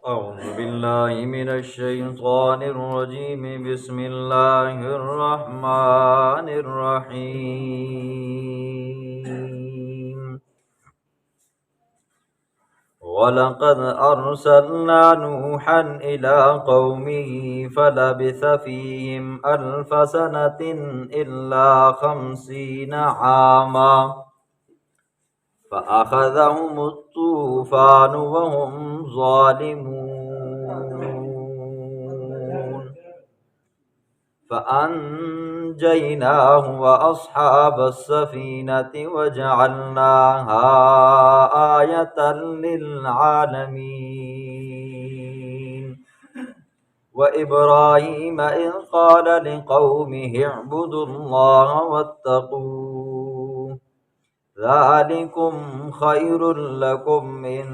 أعوذ بالله من الشيطان الرجيم بسم الله الرحمن الرحيم ولقد أرسلنا نوحا إلى قومه فلبث فيهم ألف سنة إلا 50 عاما فأخذهم الطوفان وهم ظالمون فأنجيناه وأصحاب السفينة وجعلناها آية للعالمين وإبراهيم إذ قال لقومه اعبدوا الله واتقوه ذلكم خير لكم إن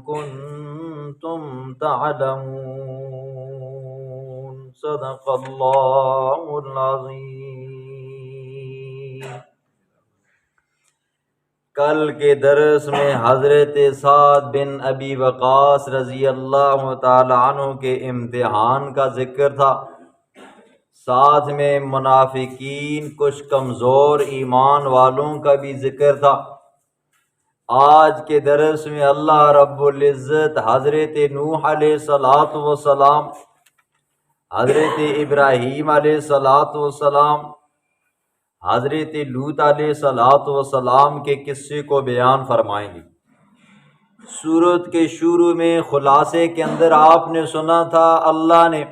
كنتم تعلمون صدق اللہ العظیم۔ کل کے درس میں حضرت سعد بن ابی وقاص رضی اللہ تعالی عنہ کے امتحان کا ذکر تھا، ساتھ میں منافقین کچھ کمزور ایمان والوں کا بھی ذکر تھا۔ آج کے درس میں اللہ رب العزت حضرت نوح علیہ السلام، حضرت ابراہیم علیہ السلام، حضرت لوط علیہ السلام کے قصے کو بیان فرمائیں گے۔ سورت کے شروع میں خلاصے کے اندر آپ نے سنا تھا اللہ نے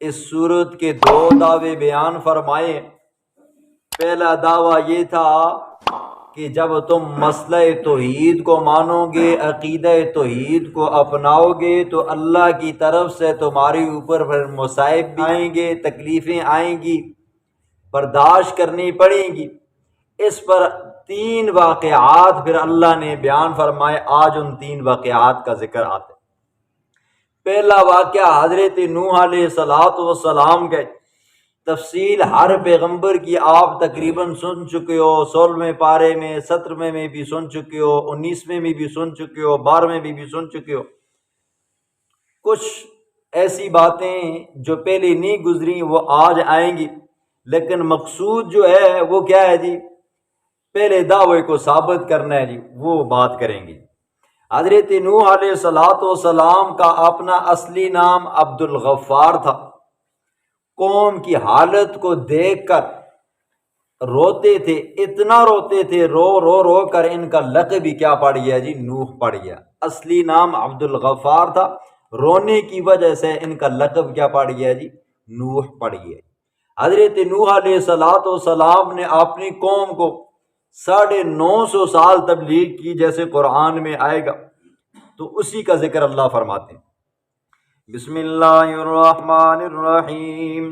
اس سورت کے 2 دعوے بیان فرمائے۔ پہلا دعویٰ یہ تھا کہ جب تم مسئلہ توحید کو مانو گے، عقیدہ توحید کو اپناؤ گے تو اللہ کی طرف سے تمہارے اوپر پھر مصائب بھی آئیں گے، تکلیفیں آئیں گی، برداشت کرنی پڑیں گی۔ اس پر 3 واقعات پھر اللہ نے بیان فرمائے۔ آج ان 3 واقعات کا ذکر آتا ہے۔ پہلا واقعہ حضرت نوح علیہ السلام کا، تفصیل ہر پیغمبر کی آپ تقریباً سن چکے ہو، 16ویں پارے میں، 17ویں میں بھی سن چکے ہو، 19ویں میں بھی سن چکے ہو، 12ویں میں بھی سن چکے ہو۔ کچھ ایسی باتیں جو پہلے نہیں گزری وہ آج آئیں گی، لیکن مقصود جو ہے وہ کیا ہے جی؟ پہلے دعوے کو ثابت کرنا ہے جی، وہ بات کریں گے۔ حضرت نوح علیہ السلام کا اپنا اصلی نام عبد الغفار تھا۔ قوم کی حالت کو دیکھ کر روتے تھے، اتنا روتے تھے، رو رو رو کر ان کا لقب بھی کیا پڑ گیا جی؟ نوح پڑ گیا۔ اصلی نام عبد الغفار تھا، رونے کی وجہ سے ان کا لقب کیا پڑ گیا جی؟ نوح پڑ گیا۔ حضرت نوح علیہ السلام نے اپنی قوم کو 950 سال تبلیغ کی، جیسے قرآن میں آئے گا، تو اسی کا ذکر اللہ فرماتے ہیں۔ بسم اللہ الرحمن الرحیم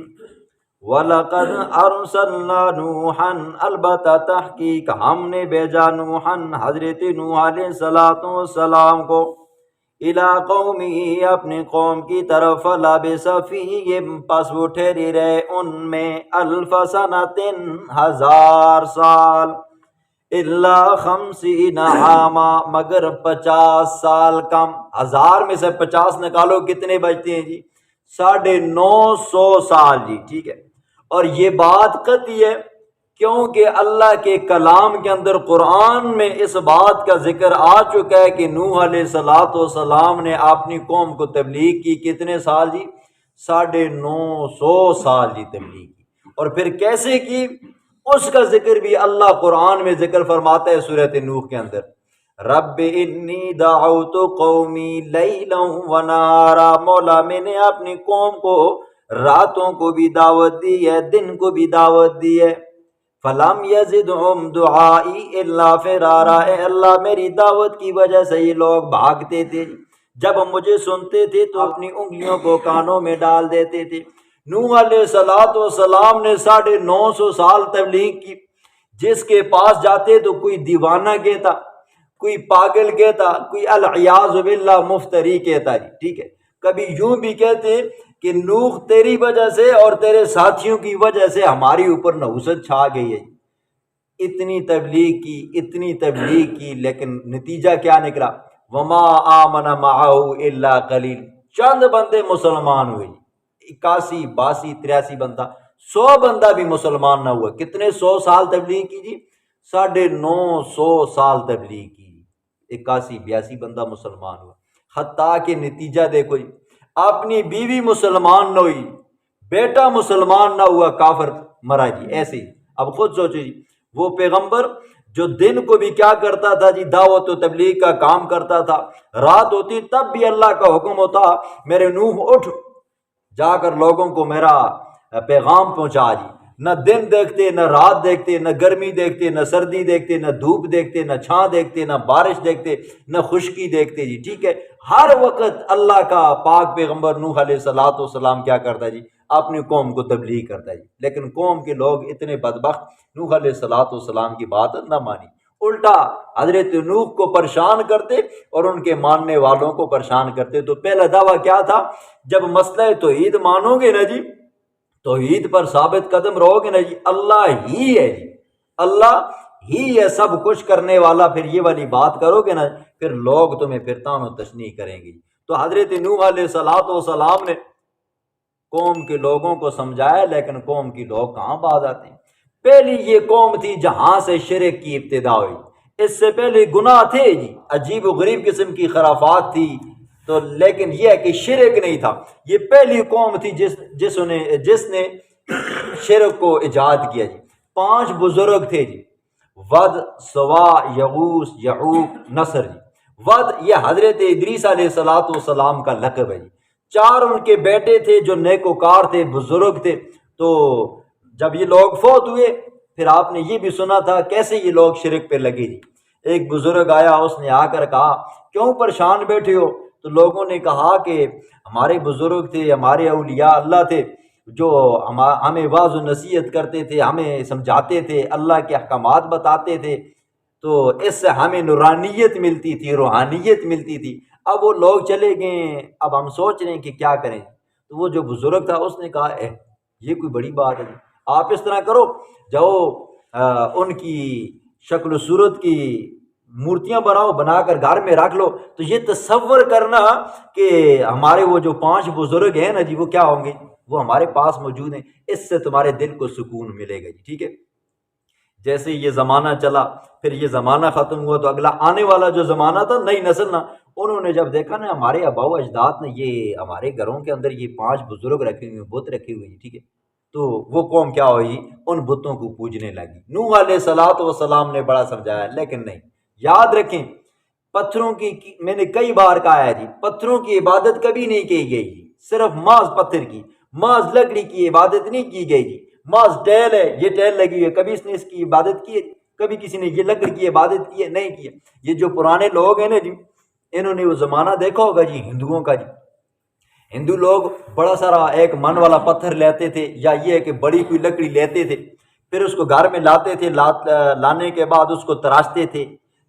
وَلَقَدْ أَرْسَلْنَا نُوحًا، البتہ تحقیق ہم نے بھیجا نوحًا، حضرت نوح علیہ السلام کو، اِلَىٰ قَوْمِهِ اپنی قوم کی طرف، فَلَبِثَ فِيهِمْ پس وہ ٹھہری رہے ان میں، 1000 سنۃ 1000 سال، الا 50 عاما مگر 50 سال کم۔ 1000 میں سے 50 نکالو کتنے بچتے ہیں جی؟ 950 سال جی، ٹھیک ہے۔ اور یہ بات قطعی ہے کیونکہ اللہ کے کلام کے اندر قرآن میں اس بات کا ذکر آ چکا ہے کہ نوح علیہ السلام نے اپنی قوم کو تبلیغ کی کتنے سال جی؟ 950 سال جی تبلیغ کی۔ اور پھر کیسے کی اس کا ذکر بھی اللہ قرآن میں ذکر فرماتا ہے سورۃ نوح کے اندر، رب انی دعوت قومی لیلا و نہارا، مولا میں نے اپنی قوم کو راتوں کو بھی دعوت دی ہے، دن کو بھی دعوت دی ہے، فلم یزدہم دعائی الا فرارا، اے اللہ میری دعوت کی وجہ سے یہ لوگ بھاگتے تھے، جب مجھے سنتے تھے تو اپنی انگلیوں کو کانوں میں ڈال دیتے تھے۔ نوح علیہ السلام نے 950 سال تبلیغ کی، جس کے پاس جاتے تو کوئی دیوانہ کہتا، کوئی پاگل کہتا، کوئی العیاذ باللہ مفتری کہتا جی، ٹھیک ہے۔ کبھی یوں بھی کہتے کہ نوح تیری وجہ سے اور تیرے ساتھیوں کی وجہ سے ہماری اوپر نحوست چھا گئی ہے۔ اتنی تبلیغ کی، لیکن نتیجہ کیا نکلا؟ وما آمن معه الا قلیل، چند بندے مسلمان ہوئے، 81 82 83 بندہ، 100 بندہ بھی مسلمان نہ ہوا۔ کتنے 100 سال تبلیغ کی جی؟ 950 سال تبلیغ کی، 81 82 بندہ مسلمان ہوا۔ حتیٰ کہ نتیجہ دیکھو جی، اپنی بیوی مسلمان نہ ہوئی، بیٹا مسلمان نہ ہوا، کافر مرا جی، ایسے ہی۔ اب خود سوچو جی، وہ پیغمبر جو دن کو بھی کیا کرتا تھا جی، دعوت و تبلیغ کا کام کرتا تھا، رات ہوتی تب بھی اللہ کا حکم ہوتا میرے نوح اٹھ جا کر لوگوں کو میرا پیغام پہنچا جی۔ نہ دن دیکھتے، نہ رات دیکھتے، نہ گرمی دیکھتے، نہ سردی دیکھتے، نہ دھوپ دیکھتے، نہ چھاں دیکھتے، نہ بارش دیکھتے، نہ خشکی دیکھتے جی، ٹھیک ہے۔ ہر وقت اللہ کا پاک پیغمبر نوح علیہ الصلوۃ والسلام کیا کرتا جی؟ اپنی قوم کو تبلیغ کرتا جی۔ لیکن قوم کے لوگ اتنے بدبخت، نوح علیہ الصلوۃ والسلام کی بات نہ مانی، الٹا حضرت نوح کو پریشان کرتے اور ان کے ماننے والوں کو پریشان کرتے۔ تو پہلا دعویٰ کیا تھا؟ جب مسئلہ توحید مانو گے نا جی، توحید پر ثابت قدم رہو گے نا جی، اللہ ہی ہے جی، اللہ ہی ہے سب کچھ کرنے والا، پھر یہ والی بات کرو گے نا، پھر لوگ تمہیں پھر تان و تشنیع کریں گے۔ تو حضرت نوح علیہ الصلوۃ والسلام نے قوم کے لوگوں کو سمجھایا، لیکن قوم کی لوگ کہاں باز آتے ہیں۔ پہلی یہ قوم تھی جہاں سے شرک کی ابتدا ہوئی، اس سے پہلے گناہ تھے جی، عجیب و غریب قسم کی خرافات تھی، تو لیکن یہ ہے کہ شرک نہیں تھا۔ یہ پہلی قوم تھی جس نے شرک کو ایجاد کیا جی۔ 5 بزرگ تھے جی، ود، سوا، یغوث، یعوق، نصر جی۔ ود یہ حضرت ادریس علیہ الصلوۃ والسلام کا لقب ہے جی۔ 4 ان کے بیٹے تھے جو نیکوکار تھے، بزرگ تھے۔ تو جب یہ لوگ فوت ہوئے، پھر آپ نے یہ بھی سنا تھا کیسے یہ لوگ شرک پہ لگے جی۔ ایک بزرگ آیا، اس نے آ کر کہا کیوں پریشان بیٹھے ہو؟ تو لوگوں نے کہا کہ ہمارے بزرگ تھے، ہمارے اولیاء اللہ تھے جو ہمیں واعظ و نصیحت کرتے تھے، ہمیں سمجھاتے تھے، اللہ کے احکامات بتاتے تھے، تو اس سے ہمیں نورانیت ملتی تھی، روحانیت ملتی تھی۔ اب وہ لوگ چلے گئے، اب ہم سوچ رہے ہیں کہ کیا کریں۔ تو وہ جو بزرگ تھا اس نے کہا یہ کوئی بڑی بات ہے، آپ اس طرح کرو، جاؤ ان کی شکل و صورت کی مورتیاں بناؤ، بنا کر گھر میں رکھ لو۔ تو یہ تصور کرنا کہ ہمارے وہ جو 5 بزرگ ہیں نا جی، وہ کیا ہوں گے؟ وہ ہمارے پاس موجود ہیں، اس سے تمہارے دل کو سکون ملے گا جی، ٹھیک ہے۔ جیسے یہ زمانہ چلا، پھر یہ زمانہ ختم ہوا، تو اگلا آنے والا جو زمانہ تھا، نئی نسل نا، انہوں نے جب دیکھا نا ہمارے آباء و اجداد نے یہ ہمارے گھروں کے اندر یہ 5 بزرگ رکھے ہوئے، بت رکھے ہوئے ہیں، ٹھیک ہے، تو وہ قوم کیا ہوئی؟ ان بتوں کو پوجنے لگی۔ نوح علیہ الصلوۃ والسلام نے بڑا سمجھایا، لیکن نہیں۔ یاد رکھیں، پتھروں کی میں نے کئی بار کہا ہے جی، پتھروں کی عبادت کبھی نہیں کی گئی جی، صرف محض پتھر کی، محض لکڑی کی عبادت نہیں کی گئی جی۔ محض ٹیل ہے، یہ ٹیل لگی ہوئی ہے، کبھی اس نے اس کی عبادت کی ہے؟ کبھی کسی نے یہ لکڑی کی عبادت کی ہے؟ نہیں کی ہے۔ یہ جو پرانے لوگ ہیں نا جی، انہوں نے وہ زمانہ دیکھا ہوگا جی ہندوؤں کا جی، ہندو لوگ بڑا سارا ایک من والا پتھر لیتے تھے، یا یہ ہے کہ بڑی کوئی لکڑی لیتے تھے، پھر اس کو گھر میں لاتے تھے، لانے کے بعد اس کو تراشتے تھے،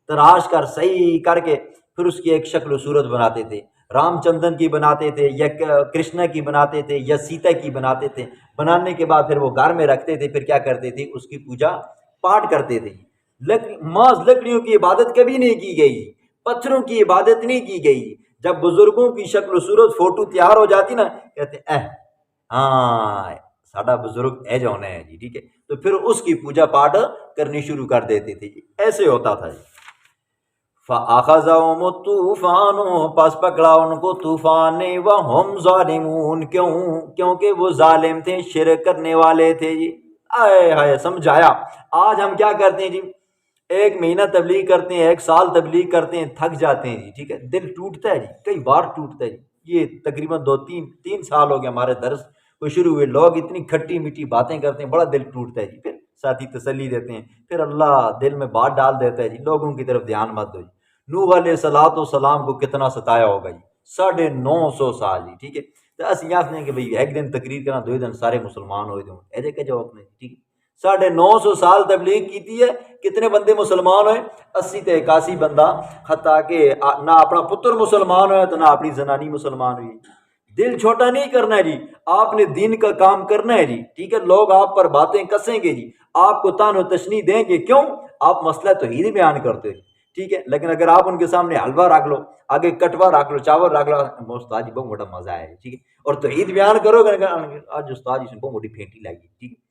تراش کر صحیح کر کے پھر اس کی ایک شکل و صورت بناتے تھے، رام چندرن کی بناتے تھے، یا کرشنا کی بناتے تھے، یا سیتا کی بناتے تھے۔ بنانے کے بعد پھر وہ گھر میں رکھتے تھے، پھر کیا کرتے تھے؟ اس کی پوجا پاٹ کرتے تھے۔ محض لکڑیوں کی عبادت کبھی نہیں کی گئی، پتھروں کی عبادت نہیں کی گئی۔ جب بزرگوں کی شکل و صورت فوٹو تیار ہو جاتی نا، کہتے ہاں ساڈا بزرگ اے جونا ہے جی، ٹھیک ہے، تو پھر اس کی پوجا پاٹ کرنی شروع کر دیتے تھے جی، ایسے ہوتا تھا جی۔ فَأَخَذَهُمُ الطُّوفَانُ پس پکڑا ان کو طوفان نے، وَهُمْ ظَالِمُونَ کیونکہ وہ ظالم تھے، شرک کرنے والے تھے جی۔ آئے ہائے، سمجھایا۔ آج ہم کیا کرتے ہیں جی؟ 1 مہینہ تبلیغ کرتے ہیں، 1 سال تبلیغ کرتے ہیں، تھک جاتے ہیں جی، ٹھیک ہے، دل ٹوٹتا ہے جی، کئی بار ٹوٹتا ہے جی۔ یہ تقریباً 2-3 سال ہو گئے ہمارے درس کو شروع ہوئے، لوگ اتنی کھٹی میٹھی باتیں کرتے ہیں، بڑا دل ٹوٹتا ہے جی۔ پھر ساتھی تسلی دیتے ہیں، پھر اللہ دل میں بات ڈال دیتا ہے جی، لوگوں کی طرف دھیان مت دو جی۔ نوح علیہ الصلوۃ والسلام کو کتنا ستایا ہوگا جی؟ 950 سال جی، ٹھیک ہے۔ تو اسی یاد نہیں کہ بھئی ایک دن تقریر کرنا، 2 دن سارے مسلمان ہوئے دوں، ایجے کہ جواب نہیں، ٹھیک ہے۔ 950 سال تبلیغ کیتی ہے، کتنے بندے مسلمان ہوئے؟ 80 تے 81 بندہ، حتیٰ کہ نہ اپنا پتر مسلمان ہویا تو نہ اپنی زنانی مسلمان ہوئی۔ دل چھوٹا نہیں کرنا ہے جی، آپ نے دین کا کام کرنا ہے جی، ٹھیک ہے۔ لوگ آپ پر باتیں کسیں گے جی، آپ کو تان و تشنیع دیں گے، کیوں؟ آپ مسئلہ توحید بیان کرتے ہو، ٹھیک ہے. لیکن اگر آپ ان کے سامنے حلوہ رکھ لو، آگے کٹوا رکھ لو، چاول رکھ لو، استاد جی بہت موٹا مزہ ہے، ٹھیک ہے، اور توحید بیان کرو گے آج استاد جی سے بہت موٹی پھینٹی لگی، ٹھیک ہے.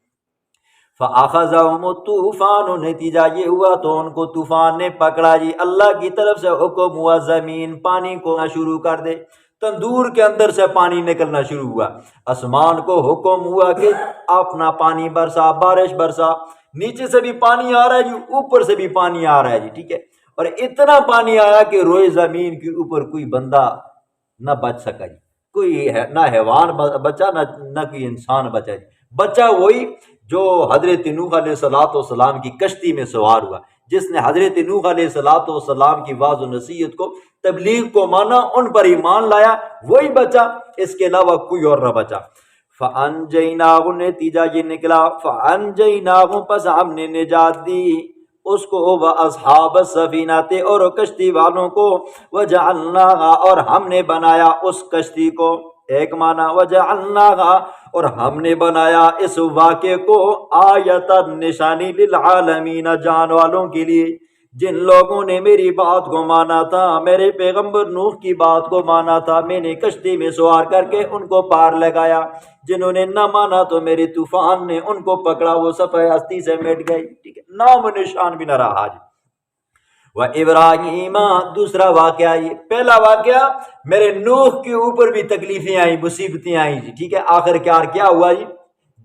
فَأَخَذَهُمُ الطُّوفَانُ، نتیجہ یہ ہوا تو ان کو طوفان نے پکڑا جی. اللہ کی طرف سے حکم ہوا زمین پانی کو شروع کر دے، تندور کے اندر سے پانی نکلنا شروع ہوا. آسمان کو حکم ہوا کہ اپنا پانی برسا، بارش برسا. نیچے سے بھی پانی آ رہا ہے جی، اوپر سے بھی پانی آ رہا ہے جی، ٹھیک ہے. اور اتنا پانی آیا کہ روئے زمین کے اوپر کوئی بندہ نہ بچ سکا جی، کوئی نہ حیوان بچا نہ کوئی انسان بچا جی. بچا وہی جو حضرت نوح علیہ السلام کی کشتی میں سوار ہوا، جس نے حضرت نوح علیہ السلام کی واعظ و نصیحت کو، تبلیغ کو مانا، ان پر ایمان لایا، وہی بچا، اس کے علاوہ کوئی اور نہ بچا. فَأَنْجَيْنَاهُ، نتیجہ یہ نکلا، فَأَنْجَيْنَاهُ، پس ہم نے نجات دی اس کو، وَأَصْحَابَ السَّفِينَةِ، اور کشتی والوں کو، وَجَعَلْنَاهَا، اور ہم نے بنایا اس کشتی کو. ایک معنی وَجَعَلْنَاهَا، اور ہم نے بنایا اس واقعے کو، آیۃ، نشانی، للعالمین، جان والوں کے لیے. جن لوگوں نے میری بات کو مانا تھا، میرے پیغمبر نوح کی بات کو مانا تھا، میں نے کشتی میں سوار کر کے ان کو پار لگایا. جنہوں نے نہ مانا تو میرے طوفان نے ان کو پکڑا، وہ صفحہ ہستی سے مٹ گئی، ٹھیک ہے، نام و نشان بھی نہ رہا جی. وَإِبْرَاهِيمَ، دوسرا واقعہ، یہ پہلا واقعہ میرے نوح کے اوپر بھی تکلیفیں آئیں، مصیبتیں آئیں جی، ٹھیک ہے. آخر کیا ہوا جی؟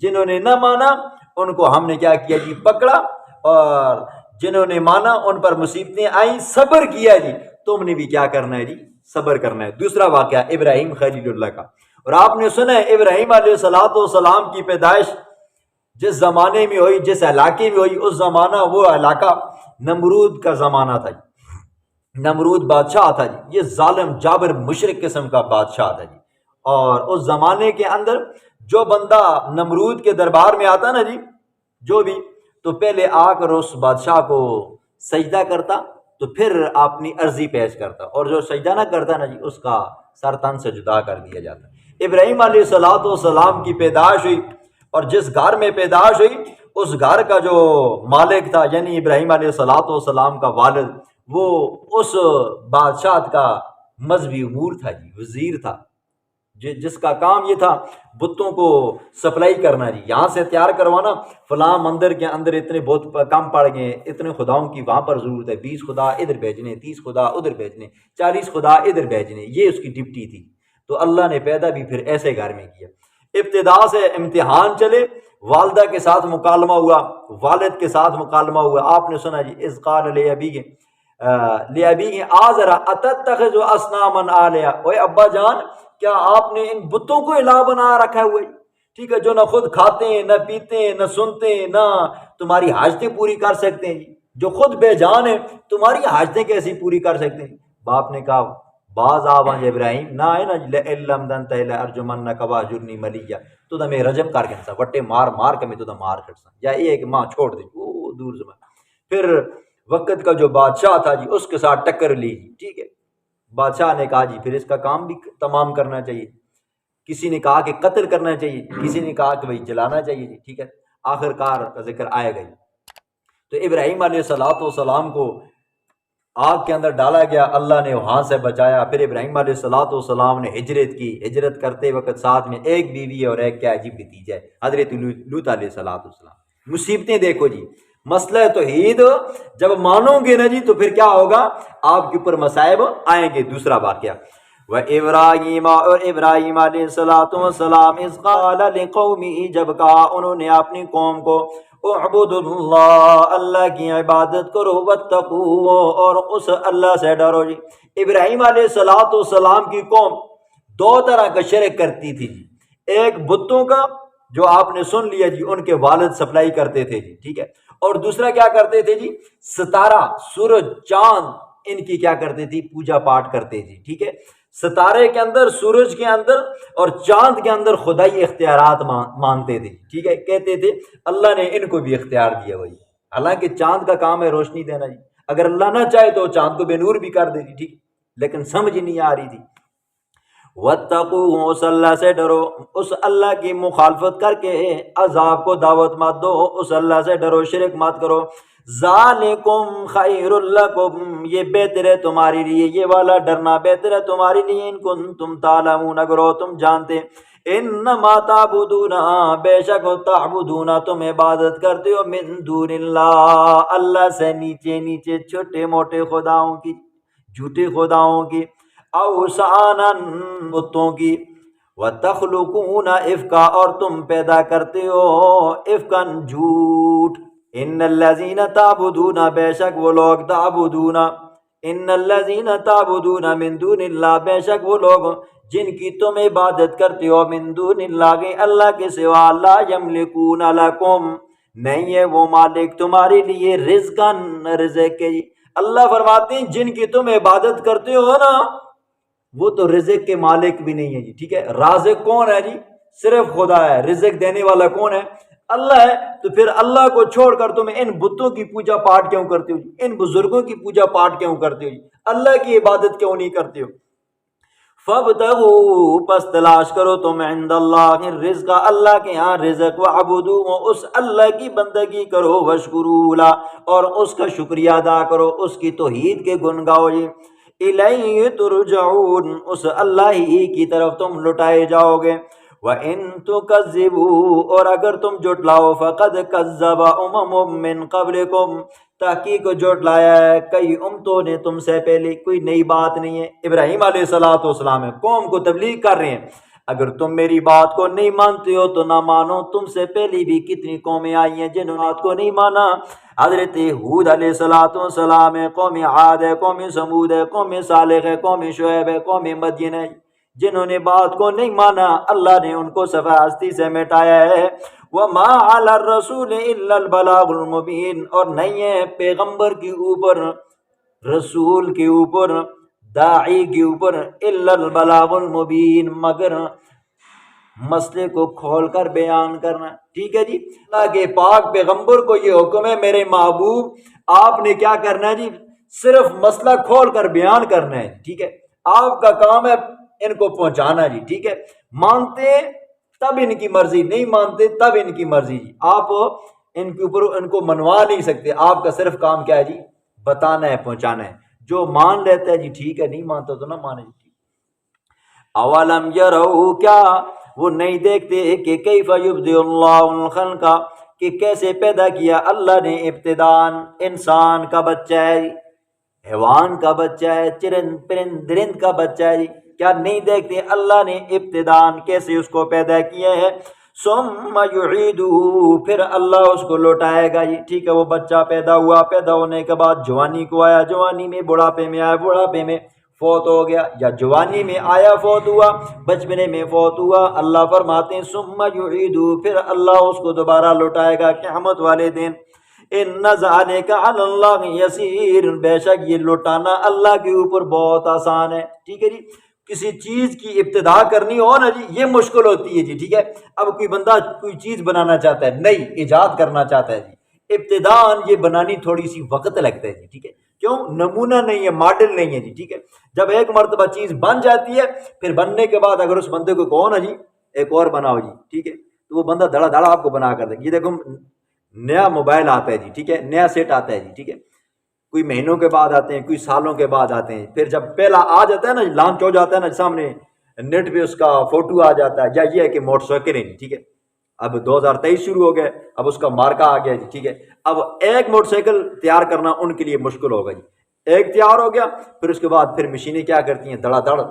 جنہوں نے نہ مانا ان کو ہم نے کیا کیا جی؟ پکڑا. اور جنہوں نے مانا ان پر مصیبتیں آئیں، صبر کیا جی. تم نے بھی کیا کرنا ہے جی؟ صبر کرنا ہے. دوسرا واقعہ ابراہیم خلیل اللہ کا. اور آپ نے سنا ہے ابراہیم علیہ السلام کی پیدائش جس زمانے میں ہوئی، جس علاقے میں ہوئی، اس زمانہ وہ علاقہ نمرود کا زمانہ تھا جی. نمرود بادشاہ تھا جی، یہ ظالم جابر مشرک قسم کا بادشاہ تھا جی. اور اس زمانے کے اندر جو بندہ نمرود کے دربار میں آتا نا جی، جو بھی، تو پہلے آ کر اس بادشاہ کو سجدہ کرتا، تو پھر اپنی عرضی پیش کرتا، اور جو سجدہ نہ کرتا نا جی، اس کا سر تن سے جدا کر دیا جاتا. ابراہیم علیہ السلام کی پیدائش ہوئی، اور جس گھر میں پیدائش ہوئی اس گھر کا جو مالک تھا، یعنی ابراہیم علیہ السلام کا والد، وہ اس بادشاہ کا مذہبی امور تھا جی، وزیر تھا، جس کا کام یہ تھا بتوں کو سپلائی کرنا جی، یہاں سے تیار کروانا، فلاں مندر کے اندر اتنے بت کم پڑ گئے، اتنے خداؤں کی وہاں پر ضرورت ہے، 20 خدا ادھر بھیجنے، 30 خدا ادھر بھیجنے، 40 خدا ادھر بھیجنے، یہ اس کی ڈپٹی تھی. تو اللہ نے پیدا بھی پھر ایسے گھر میں کیا. ابتدا سے امتحان چلے، والدہ کے ساتھ مکالمہ ہوا، والد کے ساتھ مکالمہ ہوا. آپ نے سنا جی، اذ قال لأبیہ آزر اتتخذ اصناما آلیہ، اوے ابا جان، کیا آپ نے ان بتوں کو الہ بنا رکھا ہے ہوئی، ٹھیک ہے، جو نہ خود کھاتے ہیں، نہ پیتے ہیں، نہ سنتے ہیں، نہ تمہاری حاجتیں پوری کر سکتے ہیں جی، جو خود بے جان ہیں، تمہاری حاجتیں کیسی پوری کر سکتے ہیں؟ باپ نے کہا، بعض آبان ابراہیم نہ ہے نا، لَإِلَّمْ دَنْتَ لَأَرْجُمَنَّكَ وَأَهْجُرْنِي مَلِيًّا، تو دا میں رجم کر کے نسا، وٹے مار کے میں تو دا مار کرسا، یا یہ ہے کہ ماں چھوڑ دے، وہ دور زمان. پھر وقت کا جو بادشاہ تھا جی، اس کے ساتھ ٹکر لی جی، ٹھیک ہے. بادشاہ نے کہا جی پھر اس کا کام بھی تمام کرنا چاہیے. کسی نے کہا کہ قتل کرنا چاہیے، کسی نے کہا کہ بھائی جلانا چاہیے جی، ٹھیک ہے. آخر کار کا ذکر آئے گا جی. تو ابراہیم علیہ السلام کو آگ کے اندر ڈالا گیا، اللہ نے وہاں سے بچایا. پھر ابراہیم علیہ السلام نے ہجرت کی. ہجرت کرتے وقت ساتھ میں ایک بیوی اور ایک کیا عجیب بھتیجا ہے، حضرت لوط علیہ السلام. مصیبتیں دیکھو جی، مسئلہ توحید جب مانو گے نا جی تو پھر کیا ہوگا، آپ کے اوپر مصائب آئیں گے. دوسرا واقعہ وَإِبْرَاهِيمَ، اور ابراہیم علیہ السلام اذ قال لقومه، جب کہا انہوں نے اپنی قوم کو، اعبدوا اللہ، اللہ کی عبادت کرو، واتقوہ، اور اس اللہ سے ڈرو جی. ابراہیم علیہ السلام کی قوم دو طرح کا شرک کرتی تھی جی. ایک بتوں کا، جو آپ نے سن لیا جی، ان کے والد سپلائی کرتے تھے جی، ٹھیک ہے. اور دوسرا کیا کرتے تھے جی، ستارہ، سورج، چاند، ان کی کیا کرتے تھی، پوجا پاٹ کرتے جی، ٹھیک ہے. ستارے کے اندر، سورج کے اندر اور چاند کے اندر خدائی اختیارات مانتے تھے، ٹھیک ہے. کہتے تھے اللہ نے ان کو بھی اختیار دیا ہوئی، حالانکہ چاند کا کام ہے روشنی دینا جی. اگر اللہ نہ چاہے تو چاند کو بے نور بھی کر دے جی، ٹھیک، لیکن سمجھ نہیں آ رہی تھی. واتقوا، اس اللہ سے ڈرو، اس اللہ کی مخالفت کر کے عذاب کو دعوت مت دو، اس اللہ سے ڈرو، شرک مت کرو۔ ذالکم خیر لکم، یہ بہتر ہے تمہارے لیے، یہ والا ڈرنا بہتر ہے تمہارے لیے، ان کنتم تعلمون، اگر ہو تم جانتے۔ انما تعبدون، بے شک تعبدون تم عبادت کرتے ہو، من دون اللہ، اللہ سے نیچے نیچے چھوٹے موٹے خداؤں کی، جھوٹے خداؤں کی، اوثانا بتوں کی، وتخلقون افکا، اور تم پیدا کرتے ہو افکن جھوٹ۔ ان الذین تعبدون، بے شک وہ لوگ، تعبدون، ان الذین تعبدون من دون اللہ، بے شک وہ لوگ جن کی تم عبادت کرتے ہو، من دون اللہ کے، اللہ کے سوا، لا یملکون لکم، نہیں ہے وہ مالک تمہارے لیے، رزقن، رزق کے۔ اللہ فرماتے ہیں جن کی تم عبادت کرتے ہو نا، وہ تو رزق کے مالک بھی نہیں ہے جی، ٹھیک ہے۔ رازق کون ہے جی؟ صرف خدا ہے۔ رزق دینے والا کون ہے؟ اللہ ہے۔ تو پھر اللہ کو چھوڑ کر تم ان بتوں کی پوجا پاٹ کیوں کرتے ہو جی؟ ان بزرگوں کی پوجا پاٹ کیوں کرتے ہو جی؟ اللہ کی عبادت کیوں نہیں کرتے ہو؟ فَابْتَغُوا، پس تلاش کرو تم، عند اللہ الرزق، اللہ کے ہاں رزق، وَعْبُدُوهُ، اس اللہ کی بندگی کرو، وَاشْكُرُوا لَهُ، اور اس کا شکریہ ادا کرو، اس کی توحید کے گن گاؤ جی۔ الیہ ترجعون، اس اللہ ہی کی طرف تم لٹائے جاؤ گے۔ وَإِن تُكَذِّبُوا، اور اگر تم جھٹلاؤ، فَقَدْ كَذَّبَ أُمَمٌ مِّن قَبْلِكُمْ، تحقیق جھٹلایا ہے کئی امتوں نے تم سے پہلے، کوئی نئی بات نہیں ہے۔ ابراہیم علیہ السلام ہے، قوم کو تبلیغ کر رہے ہیں، اگر تم میری بات کو نہیں مانتے ہو تو نہ مانو، تم سے پہلے بھی کتنی قومیں آئی ہیں جنہوں نے بات کو نہیں مانا۔ حضرت ہود علیہ السلام ہے، قوم عاد ہے، قوم سمود ہے، قوم صالح ہے، قوم شعیب ہے، قوم مدین ہے، جنہوں نے بات کو نہیں مانا، اللہ نے ان کو صفحہ ہستی سے مٹایا ہے۔ وَمَا عَلَى الرَّسُولِ إِلَّا الْبَلَاغُ الْمُبِينُ، اور نہیں ہے پیغمبر کے اوپر، رسول کے اوپر، داعی کے اوپر، إِلَّا الْبَلَاغُ الْمُبِينُ، مگر مسئلے کو کھول کر بیان کرنا، ٹھیک ہے جی۔ اللہ کے پاک پیغمبر کو یہ حکم ہے، میرے محبوب آپ نے کیا کرنا ہے جی؟ صرف مسئلہ کھول کر بیان کرنا ہے، ٹھیک ہے۔ آپ کا کام ہے ان کو پہنچانا جی، ٹھیک ہے۔ مانتے تب ان کی مرضی، نہیں مانتے تب ان کی مرضی جی۔ آپ ان کے اوپر ان کو منوا نہیں سکتے، آپ کا صرف کام کیا ہے جی؟ بتانا ہے، پہنچانا ہے۔ جو مان لیتا ہے جی ٹھیک ہے، نہیں مانتا تو نہ مانے جی۔ اولم یرو، کیا وہ نہیں دیکھتے کہ کیف یبدئ اللہ الخلق، کہ کیسے پیدا کیا اللہ نے ابتدان، انسان کا بچہ ہے، حیوان کا بچہ ہے، درند کا بچہ ہے، کیا نہیں دیکھتے اللہ نے ابتدان کیسے اس کو پیدا کیا ہے؟ ثم یعیدہ، پھر اللہ اس کو لوٹائے گا جی، ٹھیک ہے۔ وہ بچہ پیدا ہوا، پیدا ہونے کے بعد جوانی کو آیا، جوانی میں بڑھاپے میں آیا، بڑھاپے میں فوت ہو گیا، یا جوانی میں آیا فوت ہوا، بچپنے میں فوت ہوا، اللہ فرماتے ہیں ثم یعیدہ، پھر اللہ اس کو دوبارہ لوٹائے گا قیامت والے دن۔ ان ذالک علی اللہ یسیر، بے شک یہ لوٹانا اللہ کے اوپر بہت آسان ہے، ٹھیک ہے جی۔ کسی چیز کی ابتدا کرنی ہو نا جی، یہ مشکل ہوتی ہے جی، ٹھیک ہے۔ اب کوئی بندہ کوئی چیز بنانا چاہتا ہے، نئی ایجاد کرنا چاہتا ہے جی، ابتداءً یہ بنانی تھوڑی سی وقت لگتا ہے جی، ٹھیک ہے۔ کیوں؟ نمونہ نہیں ہے، ماڈل نہیں ہے جی، ٹھیک ہے۔ جب ایک مرتبہ چیز بن جاتی ہے، پھر بننے کے بعد اگر اس بندے کو کہو نا جی ایک اور بناؤ جی، ٹھیک ہے، تو وہ بندہ دھڑا دھڑا آپ کو بنا کر دے گا۔ یہ دیکھو نیا موبائل آتا ہے جی، ٹھیک ہے، نیا سیٹ آتا ہے جی، ٹھیک ہے، کوئی مہینوں کے بعد آتے ہیں، کوئی سالوں کے بعد آتے ہیں، پھر جب پہلا آ جاتا ہے نا، لانچ ہو جاتا ہے نا، سامنے نیٹ پہ اس کا فوٹو آ جاتا ہے، یا یہ ہے کہ موٹر سائیکل ہے جی، ٹھیک ہے، اب 2023 شروع ہو گئے، اب اس کا مارکا آ گیا جی، ٹھیک ہے۔ اب ایک موٹر سائیکل تیار کرنا ان کے لیے مشکل ہوگا جی، ایک تیار ہو گیا، پھر اس کے بعد پھر مشینیں کیا کرتی ہیں، دھڑا دھڑ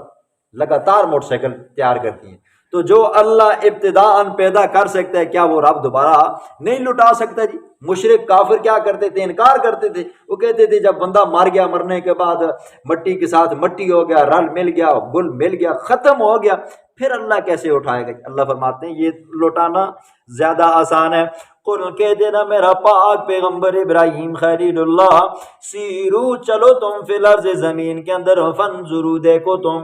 لگاتار موٹر سائیکل تیار کرتی ہیں۔ تو جو اللہ ابتداءً پیدا کر سکتا ہے، کیا وہ رب دوبارہ نہیں لٹا سکتا جی؟ مشرک کافر کیا کرتے تھے؟ انکار کرتے تھے، وہ کہتے تھے جب بندہ مر گیا، مرنے کے بعد مٹی کے ساتھ مٹی ہو گیا، رل مل گیا، گل مل گیا، ختم ہو گیا، پھر اللہ کیسے اٹھائے گا؟ اللہ فرماتے ہیں یہ لوٹانا زیادہ آسان ہے۔ قل کہہ دینا میرا پاک پیغمبر ابراہیم خلیل اللہ، سیرو چلو تم فی الارض، زمین کے اندر، فانظروا دیکھو تم،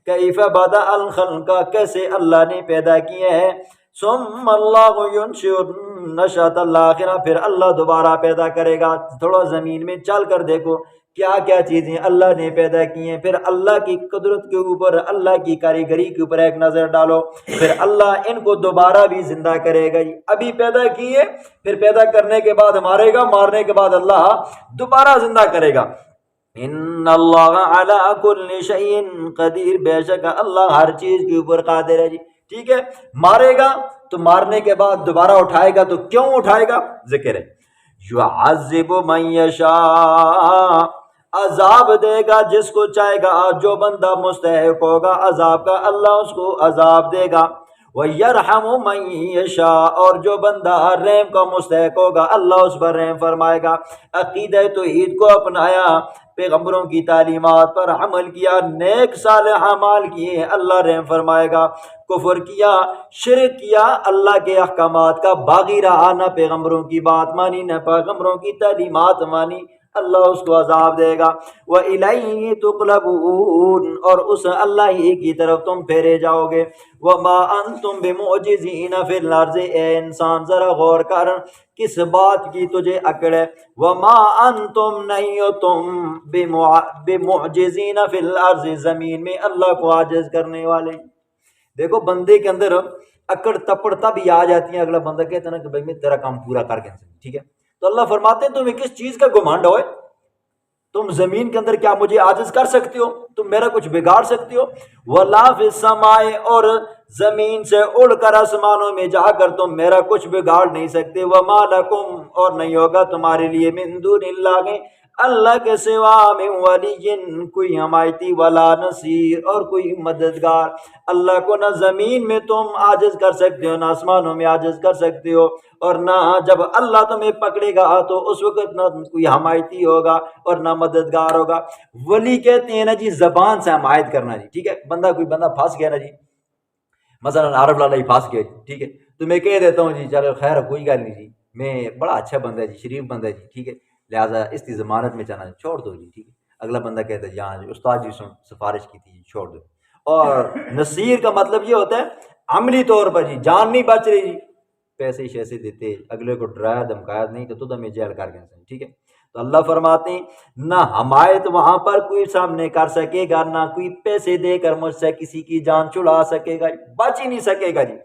کیف بدأ الخلق، کیسے اللہ نے پیدا کیا ہے، ثم اللہ ینشئ النشأۃ الآخرہ، پھر اللہ دوبارہ پیدا کرے گا۔ تھوڑا زمین میں چل کر دیکھو کیا کیا چیزیں اللہ نے پیدا کی ہیں، پھر اللہ کی قدرت کے اوپر، اللہ کی کاریگری کے اوپر ایک نظر ڈالو، پھر اللہ ان کو دوبارہ بھی زندہ کرے گا۔ ابھی پیدا کیے، پھر پیدا کرنے کے بعد مارے گا، مارنے کے بعد اللہ دوبارہ زندہ کرے گا۔ ان اللہ علی کل شیء قدیر، بے شک اللہ ہر چیز کے اوپر قادر ہے جی، ٹھیک ہے۔ مارے گا تو مارنے کے بعد دوبارہ اٹھائے گا، تو کیوں اٹھائے گا؟ ذکر ہے۔ یعذب من یشاء، عذاب دے گا جس کو چاہے گا، جو بندہ مستحق ہوگا عذاب کا اللہ اس کو عذاب دے گا۔ وَيَرْحَمُ مَن يَشَاءُ، اور جو بندہ رحم کا مستحق ہوگا اللہ اس پر رحم فرمائے گا۔ عقیدہ توحید کو اپنایا، پیغمبروں کی تعلیمات پر عمل کیا، نیک صالح اعمال کیے، اللہ رحم فرمائے گا۔ کفر کیا، شرک کیا، اللہ کے احکامات کا باغی رہا، نہ پیغمبروں کی بات مانی، نہ پیغمبروں کی تعلیمات مانی، اللہ اس کو عذاب دے گا۔ وَإِلَيْهِ تُقْلَبُونَ، اور اس اللہ ہی کی طرف تم پھیرے جاؤ گے۔ وَمَا أَنْتُمْ بِمُعْجِزِينَ فِي الْأَرْضِ، اے انسان ذرا غور کر کس بات کی تجھے اکڑ ہے۔ وَمَا أَنْتُمْ، نہیں ہو تم، بِمُعْجِزِينَ فِي الْأَرْضِ، زمین میں اللہ کو عاجز کرنے والے۔ دیکھو بندے کے اندر اکڑ تپڑ تب ہی آ جاتی ہیں، اگلا بندہ کہتا ہے نا کہ بھائی میں تیرا کام پورا کر کے، ٹھیک ہے، تو اللہ فرماتے ہیں تمہیں کس چیز کا گمانڈ ہوئے؟ تم زمین کے اندر کیا مجھے عاجز کر سکتے ہو؟ تم میرا کچھ بگاڑ سکتے ہو؟ وَلَا فِي السَّمَاءِ، اور زمین سے اڑ کر آسمانوں میں جا کر تم میرا کچھ بگاڑ نہیں سکتے۔ وَمَا لَكُمْ، اور نہیں ہوگا تمہارے لیے، مِن دُونِ اللَّهِ، اللہ کے سوا، من ولی، کوئی حمایتی، ولا نصیر، اور کوئی مددگار۔ اللہ کو نہ زمین میں تم عاجز کر سکتے ہو، نہ آسمانوں میں عاجز کر سکتے ہو، اور نہ جب اللہ تمہیں پکڑے گا تو اس وقت نہ کوئی حمایتی ہوگا اور نہ مددگار ہوگا۔ ولی کہتے ہیں نا جی زبان سے حمایت کرنا جی، ٹھیک ہے، کوئی بندہ پھنس گیا نا جی، مثلا عارف لالا ہی پھنس گئے، ٹھیک ہے، تو میں کہہ دیتا ہوں جی چلو خیر کوئی گل نہیں جی، میں بڑا اچھا بندہ ہے جی، شریف بندہ ہے جی، ٹھیک ہے، لہٰذا اس کی ضمانت میں چاہنا چھوڑ دو جی، ٹھیک ہے۔ اگلا بندہ کہتا ہے یہاں جی استاد جی سفارش کی تھی جی، چھوڑ دو۔ اور نصیر کا مطلب یہ ہوتا ہے عملی طور پر جی، جان نہیں بچ رہی جی، پیسے شیسے دیتے، اگلے کو ڈرایا دھمکایا، نہیں تو تمہیں جیل کر گئے، ٹھیک ہے۔ تو اللہ فرماتے ہیں نہ حمایت وہاں پر کوئی سامنے کر سکے گا، نہ کوئی پیسے دے کر مجھ سے کسی کی جان چھڑا سکے گا، بچ ہی نہیں سکے گا جی۔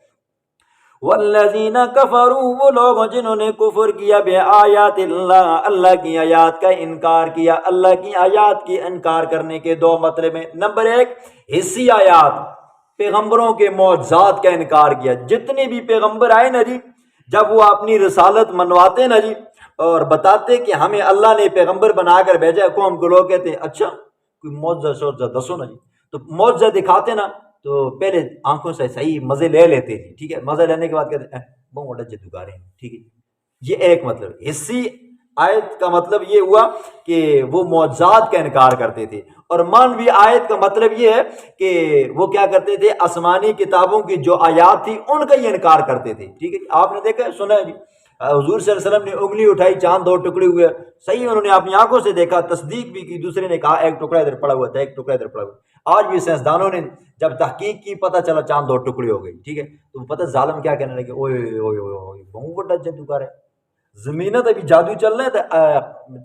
والذین کفروا، وہ لوگ جنہوں نے کفر کیا، بآیات اللہ، اللہ کی آیات کا انکار کیا۔ اللہ کی آیات کی انکار کرنے کے دو مطلب ہیں۔ نمبر ایک، حصی آیات، پیغمبروں کے معجزات کا انکار کیا۔ جتنے بھی پیغمبر آئے نا جی، جب وہ اپنی رسالت منواتے نا جی اور بتاتے کہ ہمیں اللہ نے پیغمبر بنا کر بھیجا ہے، قوم کو لوگ کہتے ہیں اچھا کوئی معجزہ دسو نا جی، تو معجزہ دکھاتے نا تو پہلے آنکھوں سے صحیح مزے لے لیتے تھے، ٹھیک ہے، مزے لینے کے بعد کہتے ہیں بہت بڑا جدوگارے ہیں، ٹھیک ہے۔ یہ ایک مطلب حصی آیت کا مطلب یہ ہوا کہ وہ معجزات کا انکار کرتے تھے، اور مانوی آیت کا مطلب یہ ہے کہ وہ کیا کرتے تھے، آسمانی کتابوں کی جو آیات تھی ان کا یہ انکار کرتے تھے، ٹھیک ہے۔ آپ نے دیکھا سنا ہے جی، حضور صلی اللہ علیہ وسلم نے انگلی اٹھائی، چاند دو ٹکڑے ہوئے، صحیح انہوں نے اپنی آنکھوں سے دیکھا، تصدیق بھی کی، دوسرے نے کہا ایک ٹکڑا ادھر پڑا ہوا تھا، ایک ٹکڑا ادھر پڑا ہوا۔ آج بھی سائنسدانوں نے جب تحقیق کی پتہ چلا چاند دو ٹکڑے ہو گئی، ٹھیک ہے، تو پتہ ظالم کیا کہنے لگے، اوئے اوئے اوئے بہت بڑا جادوگر ہے، زمینہ تے بھی جادو چلنا ہے،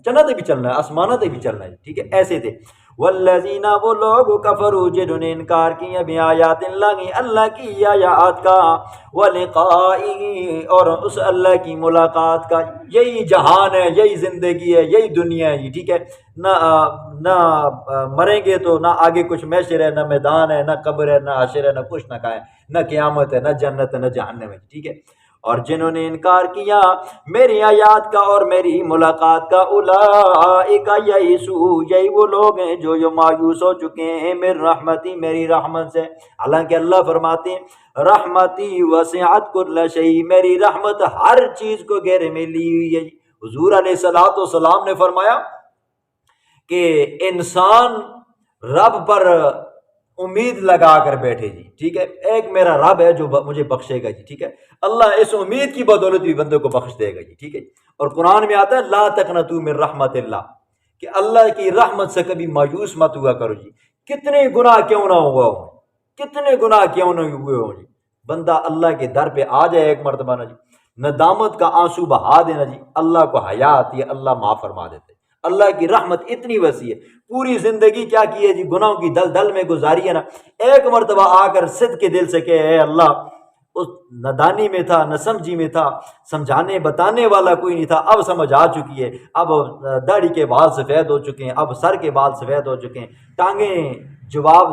چنا تے بھی چلنا ہے، آسمانہ تے بھی چلنا ہے، ٹھیک ہے، ایسے تھے۔ والذین، وہ لوگ کفروا جنہوں نے انکار کیا، بآیات اللہ، اللہ کی آیات کا، ولقائہ، اور اس اللہ کی ملاقات کا۔ یہی جہان ہے، یہی زندگی ہے، یہی دنیا ہے، ٹھیک ہے، نہ مریں گے تو نہ آگے کچھ محشر ہے، نہ میدان ہے، نہ قبر ہے، نہ حشر ہے، نہ کچھ نہ کہیں، نہ قیامت ہے، نہ جنت ہے، نہ جہنم ہے، ٹھیک ہے۔ اور جنہوں نے انکار کیا میری آیات کا اور میری ملاقات کا، اولئک یئسوا، یہی وہ لوگ ہیں جو مایوس ہو چکے ہیں، میری رحمتی، میری رحمت سے۔ حالانکہ اللہ فرماتے ہیں رحمتی وسعت کل شیء، میری رحمت ہر چیز کو گھیرے میں لی ہوئی ہے۔ حضور علیہ الصلوۃ والسلام نے فرمایا کہ انسان رب پر امید لگا کر بیٹھے جی، ٹھیک ہے، ایک میرا رب ہے جو مجھے بخشے گا جی، ٹھیک ہے، اللہ اس امید کی بدولت بھی بندوں کو بخش دے گا جی، ٹھیک ہے۔ اور قرآن میں آتا ہے لا تقنطوا من رحمت اللہ، کہ اللہ کی رحمت سے کبھی مایوس مت ہوا کرو جی، کتنے گناہ کیوں نہ ہوا ہوں، کتنے گناہ کیوں نہ ہوئے ہوں جی، بندہ اللہ کے در پہ آ جائے ایک مرتبہ نا جی، ندامت کا آنسو بہا دینا جی، اللہ کو حیا آتی ہے، اللہ معاف فرما دیتے۔ اللہ کی رحمت اتنی وسیع ہے، پوری زندگی کیا کی ہے جی، گناہوں کی دل میں گزاری ہے نا، ایک مرتبہ آ کر صدق کے دل سے کہ اے اللہ، اس نادانی میں تھا، نہ سمجھی میں تھا، سمجھانے بتانے والا کوئی نہیں تھا، اب سمجھ آ چکی ہے، اب داڑھی کے بال سفید ہو چکے ہیں، اب سر کے بال سفید ہو چکے ہیں، ٹانگیں جواب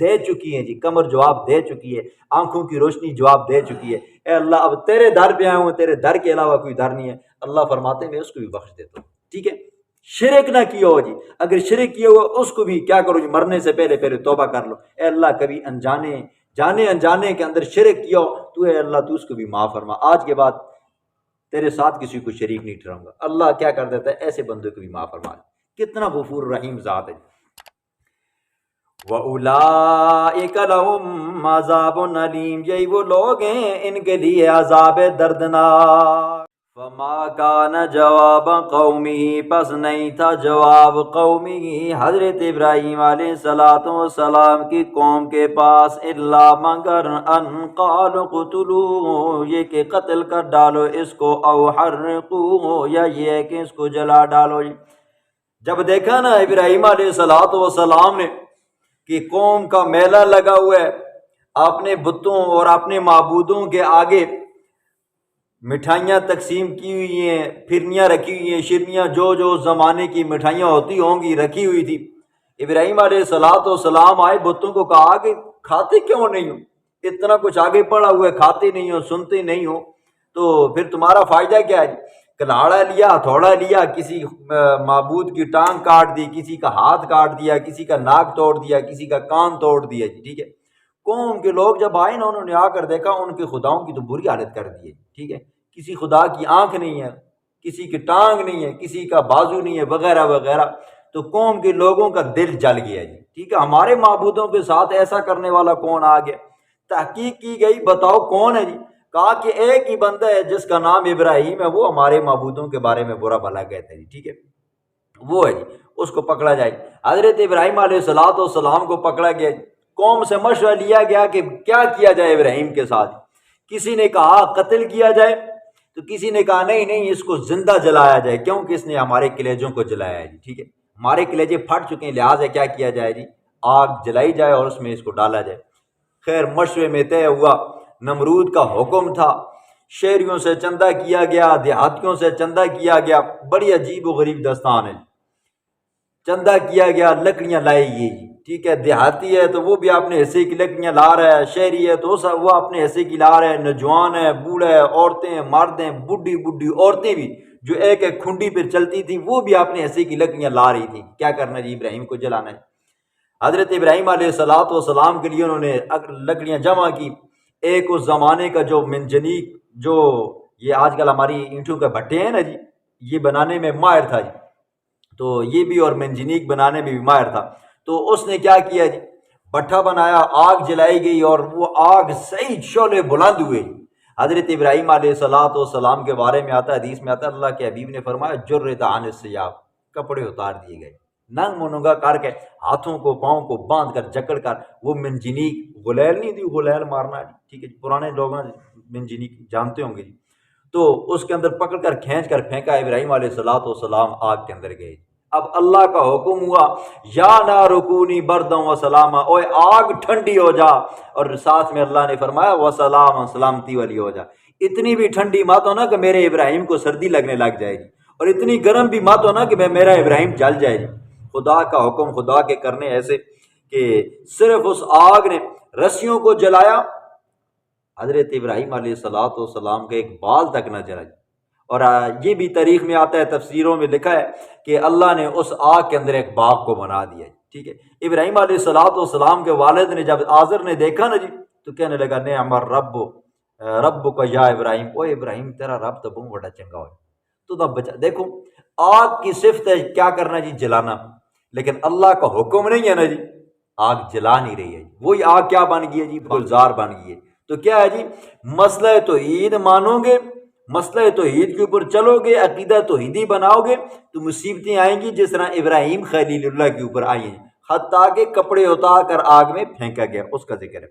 دے چکی ہیں جی، کمر جواب دے چکی ہے، آنکھوں کی روشنی جواب دے چکی ہے، اے اللہ اب تیرے در پہ آیا ہوں، تیرے در کے علاوہ کوئی در نہیں ہے۔ اللہ فرماتے ہیں میں اس کو بھی بخش دیتا ہوں، ٹھیک ہے، شرک نہ کیا ہو جی، اگر شرک کیا ہوا اس کو بھی کیا کرو جی، مرنے سے پہلے توبہ کر لو، اے اللہ کبھی جانے انجانے کے اندر شرک کیا ہو تو اے اللہ تو اس کو بھی معاف فرما، آج کے بعد تیرے ساتھ کسی کو شریک نہیں ٹھہراؤں گا۔ اللہ کیا کر دیتا ہے، ایسے بندوں کو بھی معاف فرما، کتنا غفور رحیم ذات ہے۔ وَأُولَٰئِكَ لَهُمْ عَذَابٌ أَلِيمٌ، یہی وہ لوگ ہیں ان کے لیے عذاب دردناک۔ فَمَا كَانَ جَوَابَ قَوْمِهِ، پس نہیں تھا جواب قومی حضرت ابراہیم علیہ السلام کی قوم کے پاس، الا مگر ان قالوا اقتلوہ، یہ کہ قتل کر ڈالو اس کو، او حرقوہ، یا یہ کہ اس کو جلا ڈالو۔ جب دیکھا نا ابراہیم علیہ السلام نے کہ قوم کا میلہ لگا ہوا ہے، اپنے بتوں اور اپنے معبودوں کے آگے مٹھائیاں تقسیم کی ہوئی ہیں، پھرنیاں رکھی ہوئی ہیں، شیرنیاں جو زمانے کی مٹھائیاں ہوتی ہوں گی رکھی ہوئی تھی۔ ابراہیم علیہ السلام آئے، بتوں کو کہا کہ کھاتے کیوں نہیں ہو، اتنا کچھ آگے پڑا ہوا ہے، کھاتے نہیں ہو، سنتے نہیں ہو، تو پھر تمہارا فائدہ کیا ہے؟ کلاڑا لیا، ہتھوڑا لیا، کسی معبود کی ٹانگ کاٹ دی، کسی کا ہاتھ کاٹ دیا، کسی کا ناک توڑ دیا، کسی کا کان توڑ دیا جی، ٹھیک ہے۔ قوم کے لوگ جب آئے نا، انہوں نے آ کر دیکھا ان کے خداؤں کی تو بری حالت کر دی ہے، ٹھیک ہے، کسی خدا کی آنکھ نہیں ہے، کسی کی ٹانگ نہیں ہے، کسی کا بازو نہیں ہے، وغیرہ وغیرہ۔ تو قوم کے لوگوں کا دل جل گیا جی، ٹھیک ہے، ہمارے معبودوں کے ساتھ ایسا کرنے والا کون آ گیا؟ تحقیق کی گئی، بتاؤ کون ہے جی؟ کہا کہ ایک ہی بندہ ہے جس کا نام ابراہیم ہے، وہ ہمارے معبودوں کے بارے میں برا بھلا کہتا ہے جی، ٹھیک ہے، وہ ہے جی، اس کو پکڑا جائے۔ حضرت ابراہیم علیہ السلام کو پکڑا گیا، قوم سے مشورہ لیا گیا کہ کیا کیا جائے ابراہیم کے ساتھ۔ کسی نے کہا قتل کیا جائے، تو کسی نے کہا نہیں اس کو زندہ جلایا جائے، کیونکہ اس نے ہمارے کلیجوں کو جلایا ہے جی، ٹھیک ہے، ہمارے کلیجے پھٹ چکے ہیں، لہٰذا کیا کیا جائے جی، آگ جلائی جائے اور اس میں اس کو ڈالا جائے۔ خیر مشورے میں طے ہوا، نمرود کا حکم تھا، شہریوں سے چندہ کیا گیا، دیہاتیوں سے چندہ کیا گیا، بڑی عجیب و غریب داستان ہے۔ چندہ کیا گیا، لکڑیاں لائی گئی جی، ٹھیک ہے، دیہاتی ہے تو وہ بھی اپنے حصے کی لکڑیاں لا رہا ہے، شہری ہے تو وہ اپنے حصے کی لا رہے ہیں، نوجوان ہے، بوڑھا ہے، عورتیں ہیں، مرد ہیں، بڈھی عورتیں بھی جو ایک ایک کھنڈی پہ چلتی تھی وہ بھی اپنے حصے کی لکڑیاں لا رہی تھی۔ کیا کرنا جی، ابراہیم کو جلانا ہے۔ حضرت ابراہیم علیہ السلام کے لیے انہوں نے لکڑیاں جمع کی۔ ایک اس زمانے کا جو منجنیق، جو یہ آج کل ہماری اینٹوں کے بھٹے ہیں نا جی، یہ بنانے میں ماہر تھا جی، تو یہ بھی اور منجنیق بنانے میں بھی ماہر تھا۔ تو اس نے کیا کیا جی، بٹھا بنایا، آگ جلائی گئی اور وہ آگ صحیح شعلے بلند ہوئے۔ حضرت ابراہیم علیہ السلام کے بارے میں آتا ہے، حدیث میں آتا ہے، اللہ کے حبیب نے فرمایا جرد عن الثیاب، کپڑے اتار دیے گئے، ننگ منگا کر کے، ہاتھوں کو پاؤں کو باندھ کر جکڑ کر، وہ منجنیق غلیل نہیں تھی، غلیل مارنا، ٹھیک ہے، پرانے لوگ منجنیق جانتے ہوں گے جی، تو اس کے اندر پکڑ کر کھینچ کر پھینکا، ابراہیم علیہ السلام آگ کے اندر گئے۔ اب اللہ کا حکم ہوا، یا نار کونی برداً و سلاما، اوے آگ ٹھنڈی ہو جا، اور ساتھ میں اللہ نے فرمایا وسلام، سلامتی والی ہو جا، اتنی بھی ٹھنڈی مت ہونا کہ میرے ابراہیم کو سردی لگنے لگ جائے گی، اور اتنی گرم بھی مت ہونا کہ میرا ابراہیم جل جائے گی۔ خدا کا حکم، خدا کے کرنے ایسے کہ صرف اس آگ نے رسیوں کو جلایا، حضرت ابراہیم علیہ السلام کے ایک بال تک نہ جلا۔ اور یہ بھی تاریخ میں آتا ہے، تفسیروں میں لکھا ہے کہ اللہ نے اس آگ کے اندر ایک باغ کو بنا دیا، ٹھیک ہے۔ ابراہیم علیہ السلام کے والد نے جب آزر نے دیکھا نا جی، تو کہنے لگا نعم رب کا یا ابراہیم، او ابراہیم تیرا رب تو بہت بڑا چنگا ہو تو نہ بچا۔ دیکھو آگ کی صفت ہے کیا کرنا جی، جلانا، لیکن اللہ کا حکم نہیں ہے نا جی، آگ جلا نہیں رہی ہے، وہی آگ کیا بن گئی ہے جی، گلزار بن گئی ہے۔ تو کیا ہے جی، مسئلہ توحید مانو گے، مسئلہ توحید کے اوپر چلو گے، عقیدہ توحیدی بناؤ گے تو مصیبتیں آئیں گی، جس طرح ابراہیم خلیل اللہ کے اوپر آئی ہیں، حتیٰ کہ کپڑے اتار کر آگ میں پھینکا گیا، اس کا ذکر ہے۔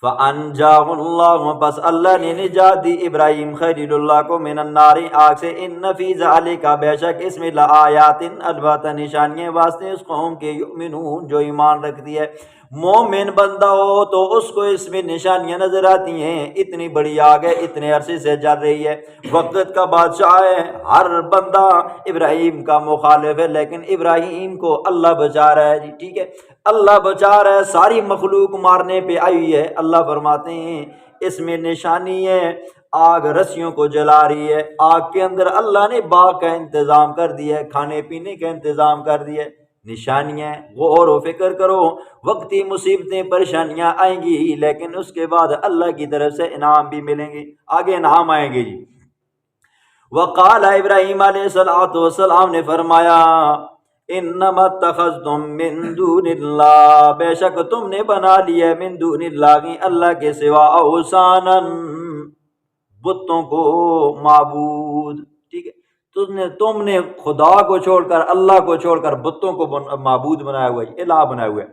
فَأَنْجَاهُ اللَّهُ، پس اللہ نے نجات دی ابراہیم خلیل اللہ کو من النار آگ سے، ان فی ذالک، بے شک اس میں لآیات، البتہ نشانیاں واسطے اس قوم کے یؤمنون جو ایمان رکھتی ہے۔ مومن بندہ ہو تو اس کو اس میں نشانیاں نظر آتی ہیں، اتنی بڑی آگ ہے، اتنے عرصے سے جل رہی ہے، وقت کا بادشاہ ہے، ہر بندہ ابراہیم کا مخالف ہے، لیکن ابراہیم کو اللہ بچا رہا ہے جی، ٹھیک ہے، اللہ بچا رہا ہے، ساری مخلوق مارنے پہ آئی ہے۔ اللہ فرماتے ہیں اس میں نشانی ہے، آگ رسیوں کو جلا رہی ہے، آگ کے اندر اللہ نے باغ کا انتظام کر دیا ہے، کھانے پینے کا انتظام کر دیا ہے، نشانیاں ہیں، غور و فکر کرو، وقتی مصیبتیں پریشانیاں آئیں گی لیکن اس کے بعد اللہ کی طرف سے انعام بھی ملیں گے، آگے انعام آئیں گے جی۔ وقال ابراہیم علیہ السلام نے فرمایا انما اتخذتم من دون اللہ، بے شک تم نے بنا لیا من دون اللہ، اللہ کے سوا، اوثانا، بتوں کو معبود، ٹھیک ہے، تم نے خدا کو چھوڑ کر، اللہ کو چھوڑ کر بتوں کو معبود بنایا ہوا ہے، الہ بنایا ہوا ہے۔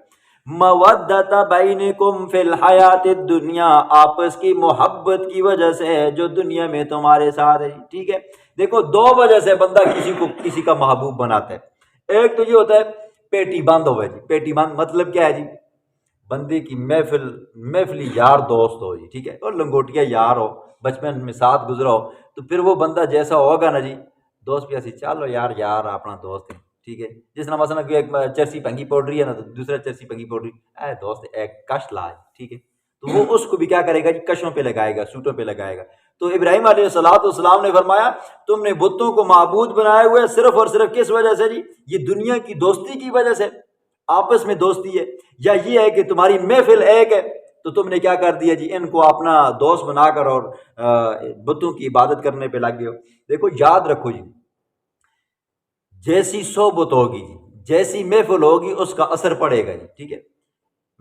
مودۃ بینکم فی الحیات الدنیا، آپس کی محبت کی وجہ سے ہے جو دنیا میں تمہارے ساتھ ہے، ٹھیک ہے۔ دیکھو دو وجہ سے بندہ کسی کا محبوب بناتا ہے، ایک تو یہ ہوتا ہے پیٹی بند ہو جی، پیٹی بند مطلب کیا ہے جی، بندے کی محفلی یار دوست ہو جی، ٹھیک ہے، اور لنگوٹیا یار ہو، بچپن میں ساتھ گزرا ہو، تو پھر وہ بندہ جیسا ہوگا نا جی، دوست بھی ایسی چلو یار اپنا دوست ہے، ٹھیک ہے، جس طرح مثلا ایک چرسی پنگی پڑ رہی ہے نا، تو دوسرا چرسی پنگی پڑ رہی ہے، دوست ایک کش لا، ٹھیک ہے، تو وہ اس کو بھی کیا کرے گا جی، کشوں پہ لگائے گا، سوٹوں پہ لگائے گا۔ تو ابراہیم علیہ السلام نے فرمایا تم نے بتوں کو معبود بنائے ہوئے صرف اور صرف کس وجہ سے جی، یہ دنیا کی دوستی کی وجہ سے، آپس میں دوستی ہے، یا یہ ہے کہ تمہاری محفل ایک ہے تو تم نے کیا کر دیا جی، ان کو اپنا دوست بنا کر اور بتوں کی عبادت کرنے پہ لگ گئے ہو۔ دیکھو یاد رکھو جی، جیسی صحبت ہوگی جی، جیسی محفل ہوگی اس کا اثر پڑے گا جی، ٹھیک ہے،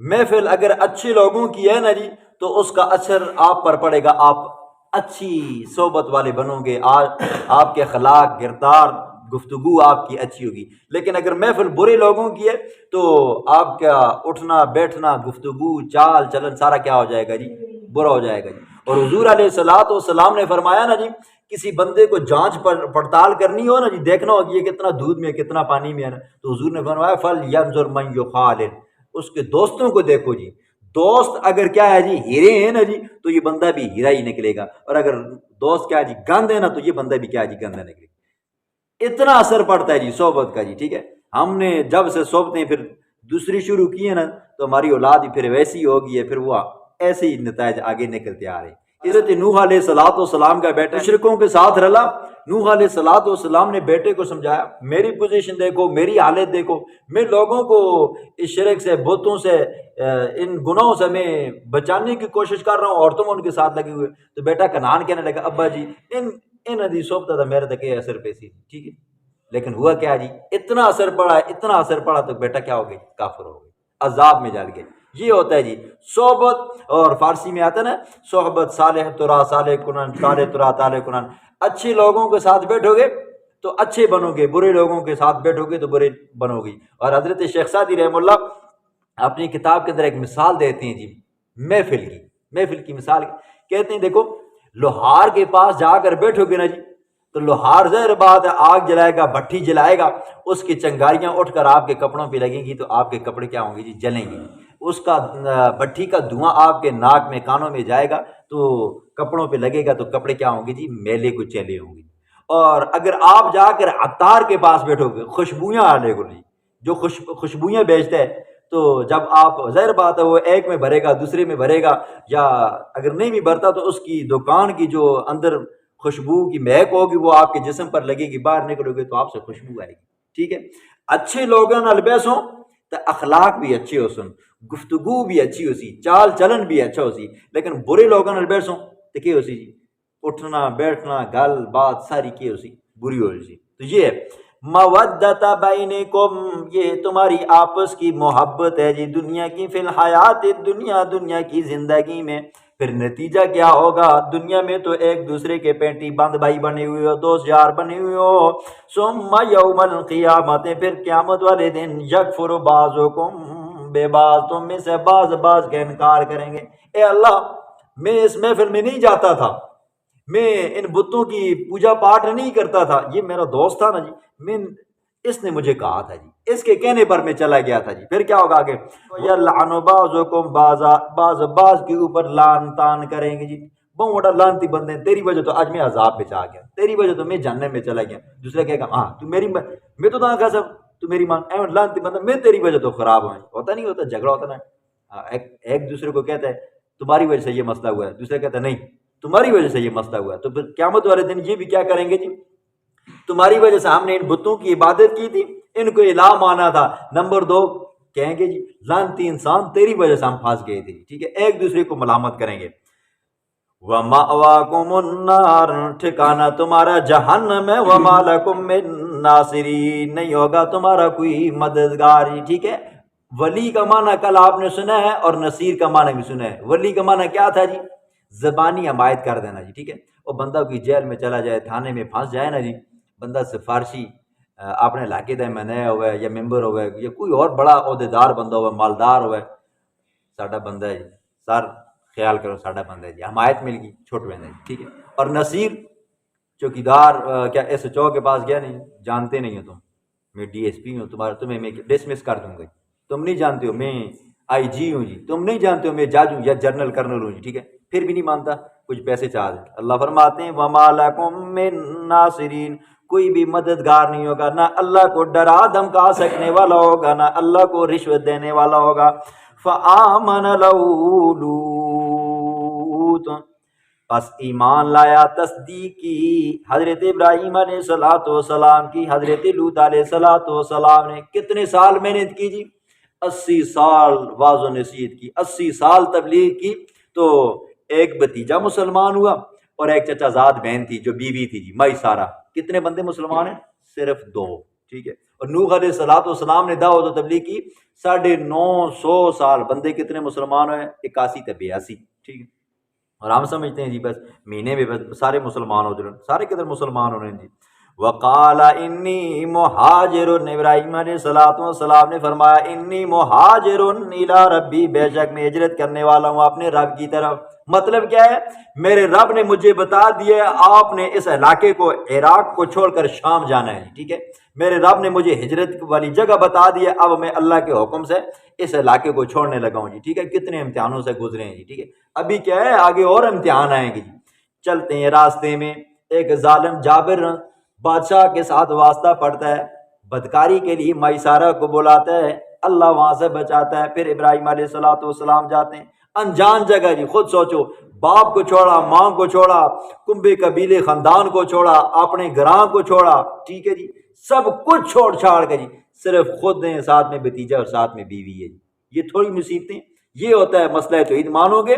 محفل اگر اچھے لوگوں کی ہے نا جی تو اس کا اثر آپ پر پڑے گا، آپ اچھی صحبت والے بنو گے، آپ کے اخلاق، کردار، گفتگو آپ کی اچھی ہوگی۔ لیکن اگر محفل برے لوگوں کی ہے تو آپ کا اٹھنا بیٹھنا، گفتگو، چال چلن سارا کیا ہو جائے گا جی، برا ہو جائے گا جی۔ اور حضور علیہ السلام نے فرمایا نا جی، کسی بندے کو جانچ پڑتال کرنی ہو نا جی، دیکھنا ہو کہ یہ کتنا دودھ میں کتنا پانی میں ہے نا، تو حضور نے فرمایا فَلْيَنْظُرْ مَنْ يُخَالِطُ، اس کے دوستوں کو دیکھو جی، دوست اگر کیا ہے جی ہیرے ہیں نا جی تو یہ بندہ بھی ہیرا ہی نکلے گا، اور اگر دوست کیا ہے جی گند ہے نا تو یہ بندہ بھی کیا ہے جی گندہ نکلے گا۔ اتنا اثر پڑتا ہے جی صحبت کا جی، ٹھیک ہے، ہم نے جب سے صحبتیں پھر دوسری شروع کی ہیں نا تو ہماری اولاد ہی پھر ویسی ہوگی ہے، پھر وہ ایسے ہی نتائج آگے نکلتے آ رہے ہیں۔ حضرت نوح علیہ السلام کا بیٹا مشرکوں کے ساتھ رلا، نوح علیہ السلام نے بیٹے کو سمجھایا میری پوزیشن دیکھو، میری حالت دیکھو، میں لوگوں کو اس شرک سے، بتوں سے، ان گناہوں سے میں بچانے کی کوشش کر رہا ہوں اور تم ان کے ساتھ لگے ہوئے۔ تو بیٹا کنعان کہنے لگا ابا جی ان ادی صحبت تھا میرے تک یہ اثر پیسی، ٹھیک ہے، لیکن ہوا کیا جی، اتنا اثر پڑا، اتنا اثر پڑا تو بیٹا کیا ہو گئی، کافر ہو گئی، عذاب میں جل گئے۔ یہ ہوتا ہے جی صحبت، اور فارسی میں آتا ہے نا صحبت صالح ترا صالح کنن، صالح ترا صالح کنن، اچھے لوگوں کے ساتھ بیٹھو گے تو اچھے بنو گے، برے لوگوں کے ساتھ بیٹھو گے تو برے بنو گے۔ اور حضرت شیخ سعدی رحمہ اللہ اپنی کتاب کے اندر ایک مثال دیتے ہیں جی محفل کی مثال کہتے ہیں، دیکھو لوہار کے پاس جا کر بیٹھو گے نا جی تو لوہار ظاہر بات ہے آگ جلائے گا، بھٹی جلائے گا، اس کی چنگاریاں اٹھ کر آپ کے کپڑوں پہ لگیں گی تو آپ کے کپڑے کیا ہوں گے جی، جلیں گے، اس کا بھٹی کا دھواں آپ کے ناک میں کانوں میں جائے گا تو کپڑوں پہ لگے گا تو کپڑے کیا ہوں گے جی، میلے کو چیلے ہوں گے۔ اور اگر آپ جا کر عطار کے پاس بیٹھو گے، خوشبویاں آنے کو نہیں، جو خوشبویاں بیچتا ہے، تو جب آپ ظاہر بات ہے وہ ایک میں بھرے گا، دوسرے میں بھرے گا، یا اگر نہیں بھی بھرتا تو اس کی دکان کی جو اندر خوشبو کی مہک ہوگی وہ آپ کے جسم پر لگے گی، باہر نکلو گے تو آپ سے خوشبو آئے گی، ٹھیک ہے۔ اچھے لوگوں نال بیسو تو اخلاق بھی اچھے ہو سن، گفتگو بھی اچھی ہو سی، چال چلن بھی اچھا ہو سی، لیکن برے لوگوں نال بیسو تو کیا ہو سی جی، اٹھنا بیٹھنا گل بات ساری کی ہو سی، بری ہو سی۔ تو یہ ہے مودۃ بینکم، یہ تمہاری آپس کی محبت ہے جی دنیا کی، فی الحیات دنیا، دنیا کی زندگی میں۔ پھر نتیجہ کیا ہوگا، دنیا میں تو ایک دوسرے کے پینٹی بند بھائی بنے ہوئے ہو، دوست یار بنے ہوئے ہو، ثم یوم القیامت، پھر قیامت والے دن یکفر بعضکم بے باز تم میں سے باز کا انکار کریں گے۔ اے اللہ میں اس محفل میں نہیں جاتا تھا، میں ان بتوں کی پوجا پاٹ نہیں کرتا تھا، یہ میرا دوست تھا نا جی، میں اس نے مجھے کہا تھا جی، اس کے کہنے پر میں چلا گیا تھا جی۔ پھر کیا ہوگا آگے؟ یلعن بعضکم بعضا، باز کے اوپر لان تان کریں گے جی، بہت بڑا لانتی بندے، تیری وجہ تو آج میں عذاب میں چلا گیا، تیری وجہ تو میں جہنم میں چلا گیا۔ دوسرا کہے گا ہاں تو میری میں تو تاں قسم تو میری مان اے لانتی بندہ، میں تیری وجہ تو خراب ہوں۔ ہوتا نہیں ہوتا جھگڑا ہوتا نا، ایک دوسرے کو کہتا ہے تمہاری وجہ سے یہ مسئلہ ہوا ہے، دوسرا کہتا ہے نہیں تمہاری وجہ سے یہ مسئلہ ہوا ہے، تو پھر قیامت والے دن یہ بھی کیا کریں گے جی، تمہاری وجہ سے ہم نے ان بتوں کی عبادت کی تھی، ان کو الہ مانا تھا۔ نمبر 2 کہیں گے جی لانتی انسان تیری وجہ سے ہم پھنس گئے تھے، ٹھیک ہے، ایک دوسرے کو ملامت کریں گے۔ وَمَأْوَاكُمُ النَّارُ، ٹھکانہ تمہارا جہنم ہے، وَمَا لَكُم مِّن نَاصِرِينَ، نہیں ہوگا تمہارا کوئی مددگار، ٹھیک ہے۔ ولی کا معنی کل آپ نے سنا ہے اور نصیر کا معنی بھی سنا ہے۔ ولی کا معنی کیا تھا جی؟ زبانی حمایت کر دینا جی، ٹھیک ہے۔ اور بندہ کوئی جیل میں چلا جائے، تھانے میں پھنس جائے نا جی، بندہ سفارشی اپنے علاقے کا منیا ہوا ہے یا ممبر ہوا ہے یا کوئی اور بڑا عہدیدار بندہ ہوا ہے، مالدار ہوا ہے، ساڈا بندہ ہے جی، سر خیال کرو ساڈا بندہ ہے جی، حمایت مل گئی چھوٹ بندہ ہے، ٹھیک ہے۔ اور نصیر چوکیدار، کیا ایس ایچ او کے پاس گیا نہیں، جانتے نہیں ہو تم، میں ڈی ایس پی ہوں، تمہیں میں ڈسمس کر دوں گا، تم نہیں جانتے ہو میں آئی جی ہوں جی، تم نہیں جانتے ہو میں جج ہوں یا جنرل کرنل ہوں جی، ٹھیک ہے، پھر بھی نہیں مانتا، کچھ پیسے چاہ دیں۔ اللہ فرماتے ہیں وَمَا لَكُم مِّن نَاصِرِينَ، کوئی بھی مددگار نہیں ہوگا، نہ اللہ کو ڈرا دھمکا سکنے والا ہوگا، نہ اللہ کو رشوت دینے والا ہوگا۔ فَآمَنَ لَهُ لُوطٌ، پس ایمان لایا، تصدیق کی حضرت ابراہیم علیہ السلام کی، حضرت لوط علیہ السلام نے کتنے سال محنت کی جی؟ 80 سال واعظ و نصیحت کی، 80 سال تبلیغ کی، تو ایک بھتیجا مسلمان ہوا اور ایک چچا زاد بہن تھی جو بیوی تھی جی، مائی سارا۔ کتنے بندے مسلمان ہیں؟ صرف 2، ٹھیک ہے۔ اور نوح علیہ السلام نے دعوت و تبلیغ کی 950 سال، بندے کتنے مسلمان ہوئے؟ 81 تے 82، ٹھیک ہے۔ اور ہم سمجھتے ہیں جی بس مہینے میں بس سارے مسلمان ہو جائیں، سارے کدھر مسلمان ہو رہے ہیں جی۔ وقال انی مہاجر، ابراہیم علیہ السلام نے فرمایا انی مہاجر الی ربی، بے شک میں ہجرت کرنے والا ہوں اپنے رب کی طرف۔ مطلب کیا ہے؟ میرے رب نے مجھے بتا دیا آپ نے اس علاقے کو، عراق کو چھوڑ کر شام جانا ہے، ٹھیک ہے۔ میرے رب نے مجھے ہجرت والی جگہ بتا دیا، اب میں اللہ کے حکم سے اس علاقے کو چھوڑنے لگا ہوں جی، ٹھیک ہے۔ کتنے امتحانوں سے گزرے ہیں جی، ٹھیک ہے۔ ابھی کیا ہے آگے اور امتحان آئیں گے جی۔ چلتے ہیں راستے میں، ایک ظالم جابر بادشاہ کے ساتھ واسطہ پڑتا ہے، بدکاری کے لیے مائی سارہ کو بلاتا ہے، اللہ وہاں سے بچاتا ہے۔ پھر ابراہیم علیہ السلام جاتے ہیں انجان جگہ جی، خود سوچو، باپ کو چھوڑا، ماں کو چھوڑا، کنبے قبیلے خاندان کو چھوڑا، اپنے گراں کو چھوڑا، ٹھیک ہے جی، سب کچھ چھوڑ چھاڑ کے جی صرف خود ہیں، ساتھ میں بھتیجا اور ساتھ میں بیوی ہے جی۔ یہ تھوڑی مصیبتیں، یہ ہوتا ہے مسئلہ توحید، مانو گے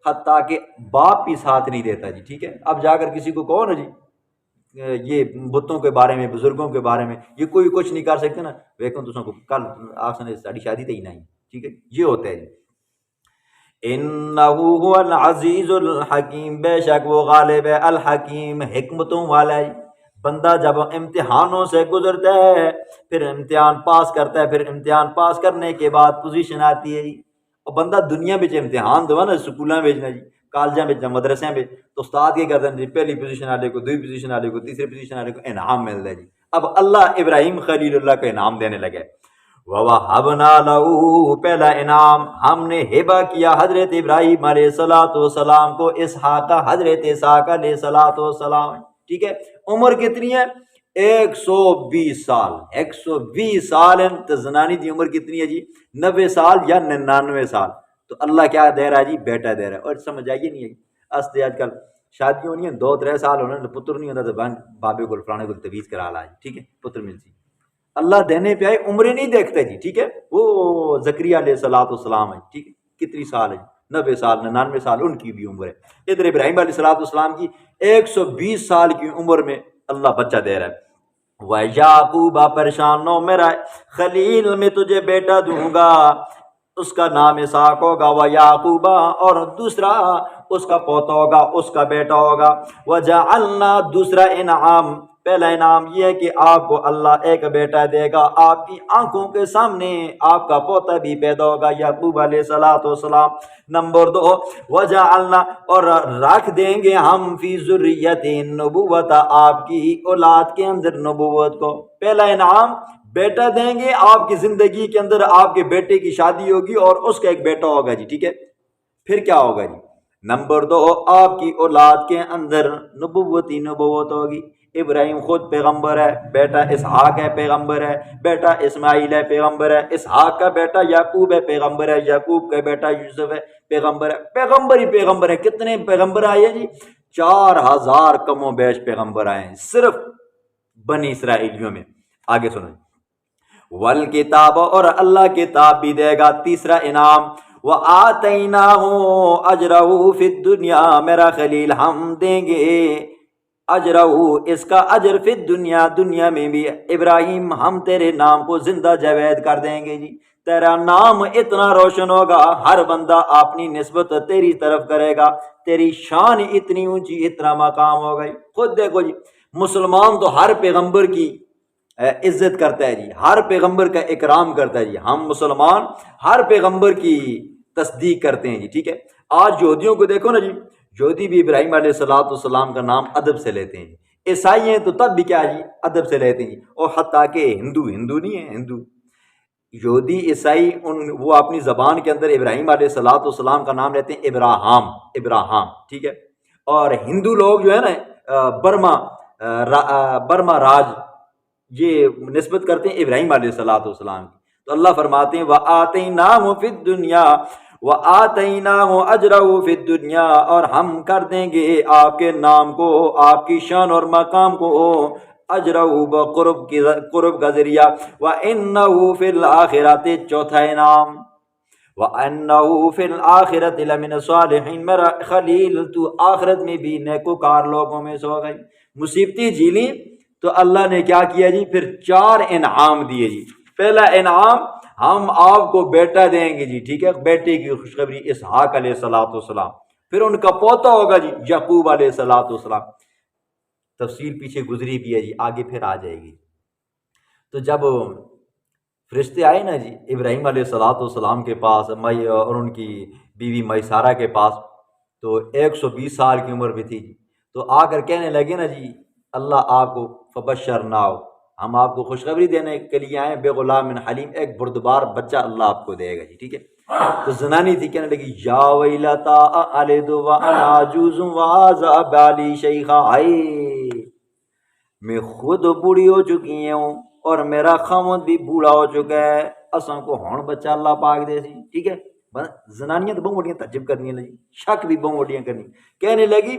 حتیٰ کہ باپ بھی ساتھ نہیں دیتا جی، ٹھیک ہے۔ اب جا کر کسی کو کہو نا جی یہ بتوں کے بارے میں، بزرگوں کے بارے میں یہ کوئی کچھ نہیں کر سکتے نا، ویکھو تو کو کل آپ نے ساری شادی تے ہی نہیں، ٹھیک ہے۔ یہ ہوتا ہے جی۔ انہ هو العزیز الحکیم، بے شک وہ غالب ہے، الحکیم حکمتوں والا ہے۔ بندہ جب امتحانوں سے گزرتا ہے، پھر امتحان پاس کرتا ہے، پھر امتحان پاس کرنے کے بعد پوزیشن آتی ہے جی۔ اور بندہ دنیا میں امتحان دوا نا، سکولاں بھیجنا جی، کالجاں میں، مدرسے میں، تو استاد کیا کرتے ہیں جی، پہلی پوزیشن والے کو، دوسری پوزیشن والے کو، تیسری پوزیشن والے کو انعام ملتا ہے جی۔ اب اللہ ابراہیم خلیل اللہ کا انعام دینے لگے۔ وَوَهَبْنَا لَهُ، پہلا انعام ہم نے ہبہ کیا حضرت ابراہیم علیہ السلام کو، اسحاق، حضرت اسحاق علیہ السلام، ٹھیک ہے۔ عمر کتنی ہے؟ 120 سال، 120 سال ہے۔ زنانی کی عمر کتنی ہے جی؟ 90 سال یا 99 سال۔ تو اللہ کیا دے رہا ہے جی؟ بیٹا دے رہا ہے۔ اور سمجھ آئیے نہیں ہے استے آج کل شادی ہونی ہے 2-3 سال ہونے، پتر نہیں ہوتا تو بابے کو فلانے کو تویز کرا لا جی، ٹھیک ہے، پتر ملتی۔ اللہ دینے پہ آئے، عمریں نہیں دیکھتے جی، ٹھیک ہے۔ وہ زکریا علیہ السلام ہے، ٹھیک ہے، کتنی سال ہے؟ 90 سال، 99 سال ان کی بھی عمر ہے۔ ادھر ابراہیم علیہ السلام کی 120 سال کی عمر میں اللہ بچہ دے رہا ہے۔ وَيَعْقُوبَ، پریشان نو میرا خلیل میں تجھے بیٹا دوں گا، اس کا نام اسحاق ہوگا، وَيَعْقُوبَ، اور دوسرا اس کا پوتا ہوگا، اس کا بیٹا ہوگا۔ وَجَعَلْنَا، دوسرا انعام پہلا انعام یہ ہے کہ آپ کو اللہ ایک بیٹا دے گا، آپ کی آنکھوں کے سامنے آپ کا پوتا بھی پیدا ہوگا، یعقوب علیہ السلام۔ نمبر 2، وجعلنا، اور رکھ دیں گے ہم فی ذریت نبوت، آپ کی اولاد کے اندر نبوت کو۔ پہلا انعام بیٹا دیں گے، آپ کی زندگی کے اندر آپ کے بیٹے کی شادی ہوگی اور اس کا ایک بیٹا ہوگا جی، ٹھیک ہے۔ پھر کیا ہوگا جی؟ نمبر 2، آپ کی اولاد کے اندر نبوت ہوگی۔ ابراہیم خود پیغمبر ہے، بیٹا اسحاق ہے پیغمبر ہے، بیٹا اسماعیل ہے پیغمبر ہے، اسحاق کا بیٹا یعقوب ہے پیغمبر ہے، یعقوب کا بیٹا یوسف ہے پیغمبر ہے، پیغمبر ہی پیغمبر ہے۔ کتنے پیغمبر آئے ہیں جی؟ 4000 کم و بیش پیغمبر آئے ہیں صرف بنی اسرائیلیوں میں۔ آگے سنیں، والکتاب، اور اللہ کتاب بھی دے گا۔ تیسرا انعام، وَآتَيْنَاهُ أَجْرَهُ فِي الدُّنْيَا، میرا خلیل ہم دیں گے اجرہ، اس کا اجر فی الدنیا، دنیا میں بھی۔ ابراہیم ہم تیرے نام کو زندہ جاوید کر دیں گے جی، تیرا نام اتنا روشن ہوگا، ہر بندہ اپنی نسبت تیری طرف کرے گا، تیری شان اتنی اونچی، اتنا مقام ہوگا۔ خود دیکھو جی، مسلمان تو ہر پیغمبر کی عزت کرتا ہے جی، ہر پیغمبر کا اکرام کرتا ہے جی، ہم مسلمان ہر پیغمبر کی تصدیق کرتے ہیں جی، ٹھیک ہے۔ آج یہودیوں کو دیکھو نا جی، یہودی بھی ابراہیم علیہ السلام کا نام ادب سے لیتے ہیں، عیسائی ہیں تو تب بھی کیا جی، ادب سے لیتے ہیں جی، اور حتیٰ کہ ہندو نہیں ہے، ہندو یہودی عیسائی وہ اپنی زبان کے اندر ابراہیم علیہ السلام کا نام لیتے ہیں ابراہام، ٹھیک ہے۔ اور ہندو لوگ جو ہے نا برما راج، یہ نسبت کرتے ہیں ابراہیم علیہ السلام کی۔ تو اللہ فرماتے ہیں وَآتَيْنَاهُ فِي الدُّنْيَا وَآتَيْنَاهُ أَجْرَهُ فِي الدُّنْيَا، اور ہم کر دیں گے آپ کے نام کو، آپ کی شان اور مقام کو اجرہ، قرب کا ذریعہ۔ وَإِنَّهُ فِي الْآخِرَةِ، چوتھا انعام، وَأَنَّهُ فِي الْآخِرَةِ لَمِنَ الصَّالِحِينَ، میرا خلیل تو آخرت میں بھی نیکوکار لوگوں میں سے ہوگا۔ مصیبتیں جھیلی تو اللہ نے کیا کیا جی؟ پھر 4 انعام دیے جی۔ پہلا انعام، ہم آپ کو بیٹا دیں گے جی، ٹھیک ہے، بیٹے کی خوشخبری اسحاق علیہ السلام، پھر ان کا پوتا ہوگا جی یعقوب علیہ السلام۔ تفصیل پیچھے گزری بھی ہے جی، آگے پھر آ جائے گی۔ تو جب فرشتے آئے نا جی ابراہیم علیہ السلام کے پاس اور ان کی بیوی میسارہ کے پاس، تو 120 سال کی عمر بھی تھی جی، تو آ کر کہنے لگے نا جی، اللہ آپ کو فبشرناہ، ہم آپ کو خوشخبری دینے کے لیے آئے بے غلام حلیم، ایک بردبار بچہ اللہ آپ کو دے گا جی، ٹھیک ہے۔ تو زنانی تھی، کہنے لگی یا ویلتا الد وانا عجوز وہذا بالی شیخا، ہائے میں خود بوڑھی ہو چکی ہوں اور میرا خاوند بھی بوڑھا ہو چکا ہے، اساں کو ہون بچہ اللہ پاک دے سی، ٹھیک ہے۔ زنانیاں تو بہت بڑیاں تعجب کرنی لگی، شک بھی بہت بڑیاں کرنی، کہنے لگی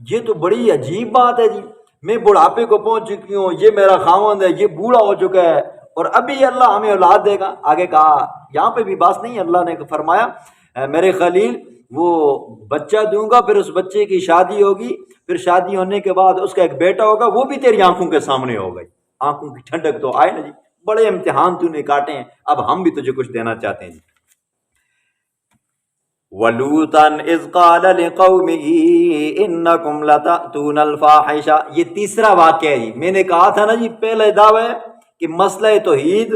یہ تو بڑی عجیب بات ہے جی، میں بڑھاپے کو پہنچ چکی ہوں، یہ میرا خاوند ہے، یہ بوڑھا ہو چکا ہے، اور ابھی اللہ ہمیں اولاد دے گا۔ آگے کہا، یہاں پہ بھی بات نہیں، اللہ نے فرمایا میرے خلیل وہ بچہ دوں گا، پھر اس بچے کی شادی ہوگی، پھر شادی ہونے کے بعد اس کا ایک بیٹا ہوگا، وہ بھی تیری آنکھوں کے سامنے ہوگا۔ آنکھوں کی ٹھنڈک تو آئے نا جی، بڑے امتحان تو نے کاٹے ہیں، اب ہم بھی تجھے کچھ دینا چاہتے ہیں جی۔ وَلُوطًا إِذْ قَالَ لِقَوْمِهِ إِنَّكُمْ لَتَأْتُونَ الْفَاحِشَةَ، یہ تیسرا واقعہ ہے جی۔ میں نے کہا تھا نا جی، پہلے دعویٰ ہے کہ مسئلہ توحید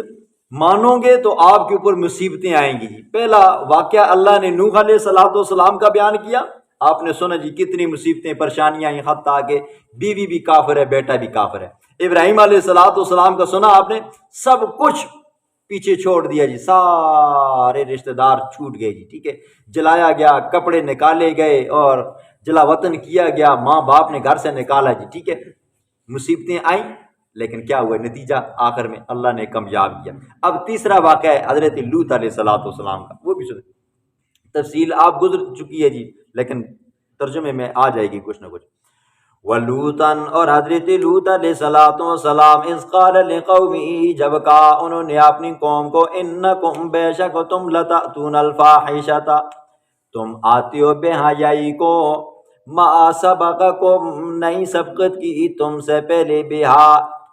مانو گے تو آپ کے اوپر مصیبتیں آئیں گی جی۔ پہلا واقعہ اللہ نے نوح علیہ السلام کا بیان کیا، آپ نے سنا جی کتنی مصیبتیں پریشانیاں ہیں، حتیٰ کہ بیوی بھی کافر ہے، بیٹا بھی کافر ہے۔ ابراہیم علیہ السلام کا سنا آپ نے، سب کچھ پیچھے چھوڑ دیا جی، سارے رشتہ دار چھوٹ گئے جی، ٹھیک ہے، جلایا گیا، کپڑے نکالے گئے اور جلا وطن کیا گیا، ماں باپ نے گھر سے نکالا جی، ٹھیک ہے۔ مصیبتیں آئیں لیکن کیا ہوا نتیجہ؟ آخر میں اللہ نے کامیاب کیا۔ اب تیسرا واقعہ ہے حضرت لوط علیہ السلام کا، وہ بھی سنیں، تفصیل آپ گزر چکی ہے جی، لیکن ترجمے میں آ جائے گی کچھ نہ کچھ۔ وَلُوطًا، اور حضرت لوط علیہ السلام، اذ قال لقومه، جب کہا انہوں نے اپنی قوم کو، انکم، بے شک تم، لتأتون الفاحشۃ، تم آتے ہو بے حیائی کو، ما سبقکم، نہیں سبقت کی تم سے پہلے، بہا،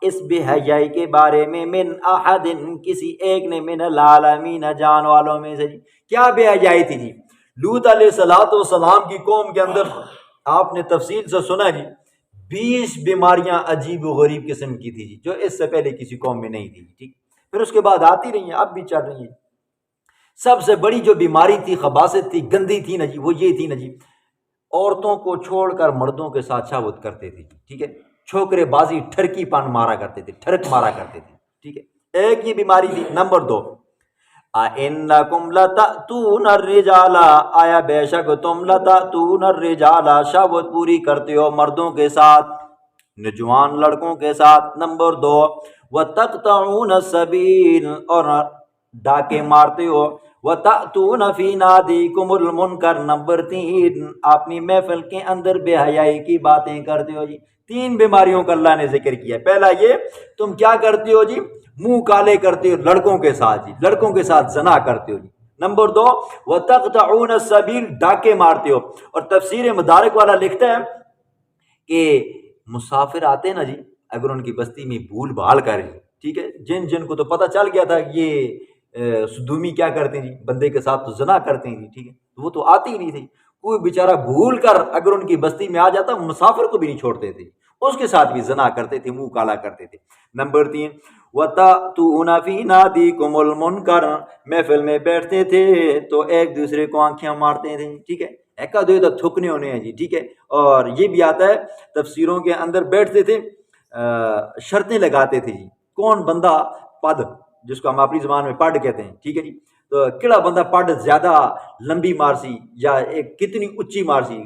اس بے حیائی کے بارے میں، من احد، کسی ایک نے، من العالمین، جان والوں میں سے۔ کیا بے حیائی تھی جی لوط علیہ السلام کی قوم کے اندر؟ آپ نے تفصیل سے سنا جی، 20 بیماریاں عجیب و غریب قسم کی تھی جی، جو اس سے پہلے کسی قوم میں نہیں تھی، ٹھیک. پھر اس کے بعد آتی رہی ہیں، اب بھی چل رہی ہیں. سب سے بڑی جو بیماری تھی، خباثت تھی، گندی تھی نا جی، وہ یہ تھی نا جی، عورتوں کو چھوڑ کر مردوں کے ساتھ شہوت کرتے تھے، ٹھیک ہے. چھوکرے بازی، ٹھرکی پان مارا کرتے تھے، ٹھرک مارا کرتے تھے، ٹھیک ہے. ایک یہ بیماری تھی. نمبر 2، اِنَّکُمْ لَتَأْتُونَ الرِّجَالَ، آیا بے شک تم لَتَأْتُونَ الرِّجَالَ شہوت پوری کرتے ہو مردوں کے ساتھ، نوجوان لڑکوں کے ساتھ. نمبر 2، وَتَقْطَعُونَ السَّبِيلَ، اور ڈاکے مارتے ہو. وَتَأْتُونَ فِي نَادِيكُمُ الْمُنْكَرَ، نمبر 3، اپنی محفل کے اندر بے حیائی کی باتیں کرتے ہو جی. 3 بیماریوں کا اللہ نے ذکر کیا. پہلا یہ، تم کیا کرتے ہو جی، منہ کالے کرتے ہو لڑکوں کے ساتھ جی، لڑکوں کے ساتھ زنا کرتے ہو جی. نمبر 2، وَتَقْطَعُونَ السَّبِيلَ، ڈاکے مارتے ہو. اور تفسیر مدارک والا لکھتا ہے کہ مسافر آتے ہیں نا جی، اگر ان کی بستی میں بھول بھال کر جی، ٹھیک ہے، جن کو تو پتہ چل گیا تھا کہ یہ صدومی کیا کرتے ہیں جی، بندے کے ساتھ تو زنا کرتے ہیں جی، ٹھیک ہے، وہ تو آتی ہی نہیں تھی. کوئی بیچارہ بھول کر اگر ان کی بستی میں آ جاتا، مسافر کو بھی نہیں چھوڑتے تھے، اس کے ساتھ بھی زنا کرتے تھے، منہ کالا کرتے تھے. نمبر 3، وَتَأْتُونَ فِي نَادِيكُمُ الْمُنْكَرَ، محفل میں بیٹھتے تھے تو ایک دوسرے کو آنکھیاں مارتے تھے، ٹھیک ہے، ایک دو تو تھکنے ہونے ہیں جی، ٹھیک ہے. اور یہ بھی آتا ہے تفسیروں کے اندر، بیٹھتے تھے شرطیں لگاتے تھے جی، کون بندہ پد، جس کو ہم اپنی زبان میں پڑ کہتے ہیں، ٹھیک ہے جی، تو کہڑا بندہ پڑ زیادہ لمبی مارسی یا ایک کتنی اونچی مارسی،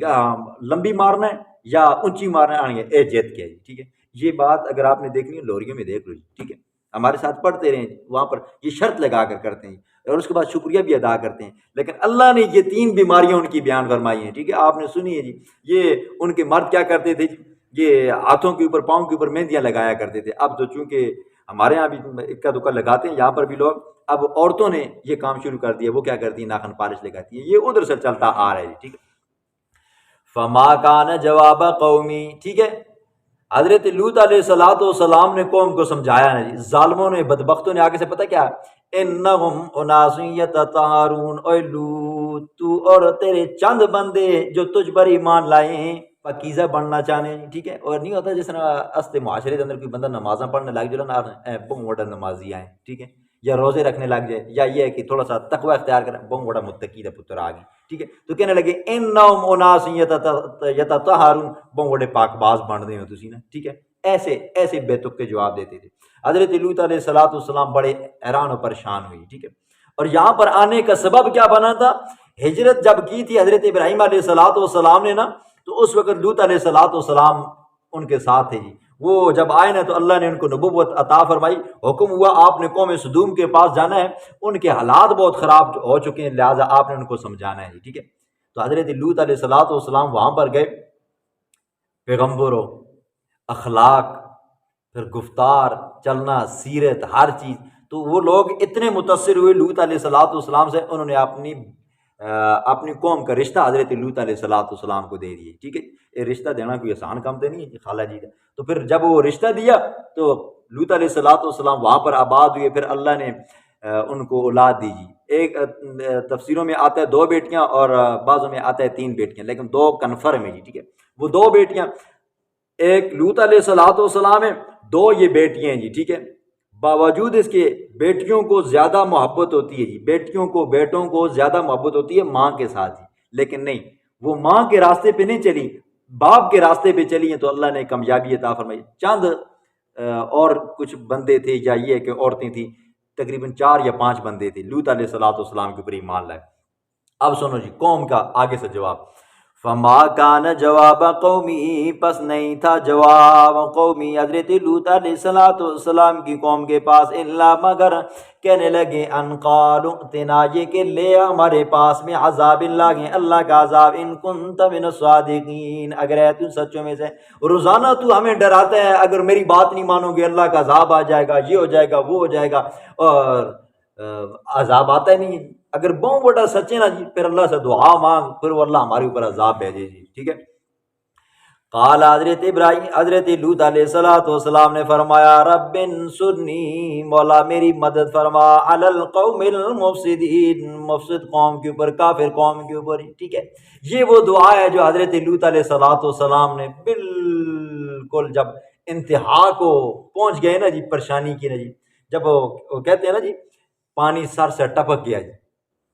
لمبی مارنا ہے یا اونچی مارنا ہے، اے جیت کے جی، ٹھیک ہے. یہ بات اگر آپ نے دیکھنی ہے لوریوں میں دیکھ لو جی، ٹھیک ہے، ہمارے ساتھ پڑھتے رہیں جی، وہاں پر یہ شرط لگا کر کرتے ہیں اور اس کے بعد شکریہ بھی ادا کرتے ہیں. لیکن اللہ نے یہ 3 بیماریاں ان کی بیان فرمائی ہیں، ٹھیک ہے، آپ نے سنی ہے جی. یہ ان کے مرد کیا کرتے تھے جی، یہ ہاتھوں کے اوپر، پاؤں کے اوپر مہندیاں لگایا کرتے تھے. اب تو چونکہ ہمارے یہاں بھی اکا دکا لگاتے ہیں، یہاں پر بھی لوگ، اب عورتوں نے یہ کام شروع کر دیا، وہ کیا کرتی ہیں، ناخن پالش لگاتی ہیں. یہ ادھر سے چلتا آ رہا ہے جی، ٹھیک ہے. فما کان جواب قومی، ٹھیک ہے، حضرت لوط علیہ السلام نے قوم کو سمجھایا نا جی. ظالموں نے، بدبختوں نے آگے سے پتہ کیا، انہم اناس یتطہرون، اے لوط تو اور تیرے چند بندے جو تجھ پر ایمان لائے ہیں پاکیزہ بننا چاہنے ہیں، ٹھیک ہے. اور نہیں ہوتا جس طرح است معاشرے کے اندر کوئی بندہ نمازاں پڑھنے لگ جائے نا، بم وڈا نمازی آئیں، ٹھیک ہے، یا روزے رکھنے لگ جائے، یا یہ ہے کہ تھوڑا سا تقوی اختیار کریں، بم وڈا متقی دا پتر آ گئی، ٹھیک ہے. تو کہنے لگے انہم اناس یتطہرون، بم وڈے پاک باز بن دے ہو تسی نا، ٹھیک ہے. ایسے بے تک کے جواب دیتے تھے. حضرت لوط علیہ السلام بڑے حیران و پریشان ہوئی، ٹھیک ہے. اور یہاں پر آنے کا سبب کیا بنا تھا، ہجرت جب کی تھی حضرت ابراہیم علیہ السلام نے نا، تو اس وقت لوط علیہ السلام ان کے ساتھ تھے جی. وہ جب آئے نا تو اللہ نے ان کو نبوت عطا فرمائی، حکم ہوا آپ نے قوم سدوم کے پاس جانا ہے، ان کے حالات بہت خراب ہو چکے ہیں، لہٰذا آپ نے ان کو سمجھانا ہے جی، ٹھیک ہے. تو حضرت لوط علیہ السلام وہاں پر گئے، پیغمبروں، اخلاق، پھر گفتار، چلنا، سیرت، ہر چیز. تو وہ لوگ اتنے متاثر ہوئے لوط علیہ السلام سے، انہوں نے اپنی قوم کا رشتہ حضرت لوط علیہ السلام کو دے دیے، ٹھیک ہے. یہ رشتہ دینا کوئی آسان کام تو نہیں ہے خالہ جی کا. تو پھر جب وہ رشتہ دیا تو لوط علیہ السلام وہاں پر آباد ہوئے. پھر اللہ نے ان کو اولاد دی جی. ایک تفسیروں میں آتا ہے 2 بیٹیاں اور بعضوں میں آتا ہے 3 بیٹیاں، لیکن 2 کنفرم ہے جی، ٹھیک ہے. وہ 2 بیٹیاں، ایک لوط علیہ السلام ہے، 2 یہ بیٹیاں ہیں جی، ٹھیک ہے. باوجود اس کے بیٹیوں کو زیادہ محبت ہوتی ہے جی، بیٹوں کو زیادہ محبت ہوتی ہے ماں کے ساتھ جی. لیکن نہیں، وہ ماں کے راستے پہ نہیں چلی، باپ کے راستے پہ چلی ہیں، تو اللہ نے کامیابی عطا فرمائی. چند اور کچھ بندے تھے، یا یہ کہ عورتیں تھیں، تقریباً 4 یا 5 بندے تھے لوط علیہ السلام کے اوپر ایمان لائے. اب سنو جی قوم کا آگے سے جواب. فما کان جواب قومی، پس نہیں تھا جواب قومی حضرت لوط علیہ السلام کی قوم کے پاس، الا مگر کہنے لگے ان قالوا ائتنا، یہ کہ لے ہمارے پاس میں عذاب اللہ کا عذاب، ان کنت من الصادقین، اگر ہے تو سچوں میں سے. روزانہ تو ہمیں ڈراتا ہے اگر میری بات نہیں مانو گے اللہ کا عذاب آ جائے گا، یہ ہو جائے گا، وہ ہو جائے گا، اور عذاب آتا ہی نہیں. اگر بہت بڑا سچے نا جی، پھر اللہ سے دعا مانگ، پھر وہ اللہ ہمارے اوپر عذاب بھیجے جی، ٹھیک ہے. قال حضرت لوط علیہ السلام نے فرمایا رب انصرنی، مولا میری مدد فرما، علی القوم المفسدین، مفسد قوم کے اوپر، کافر قوم کے اوپر، ٹھیک ہے. یہ وہ دعا ہے جو حضرت لوط علیہ السلام نے بالکل بالکل جب انتہا کو پہنچ گئے نا جی پریشانی کی نا جی، جب وہ کہتے ہیں نا جی پانی سر سے ٹپک گیا جی،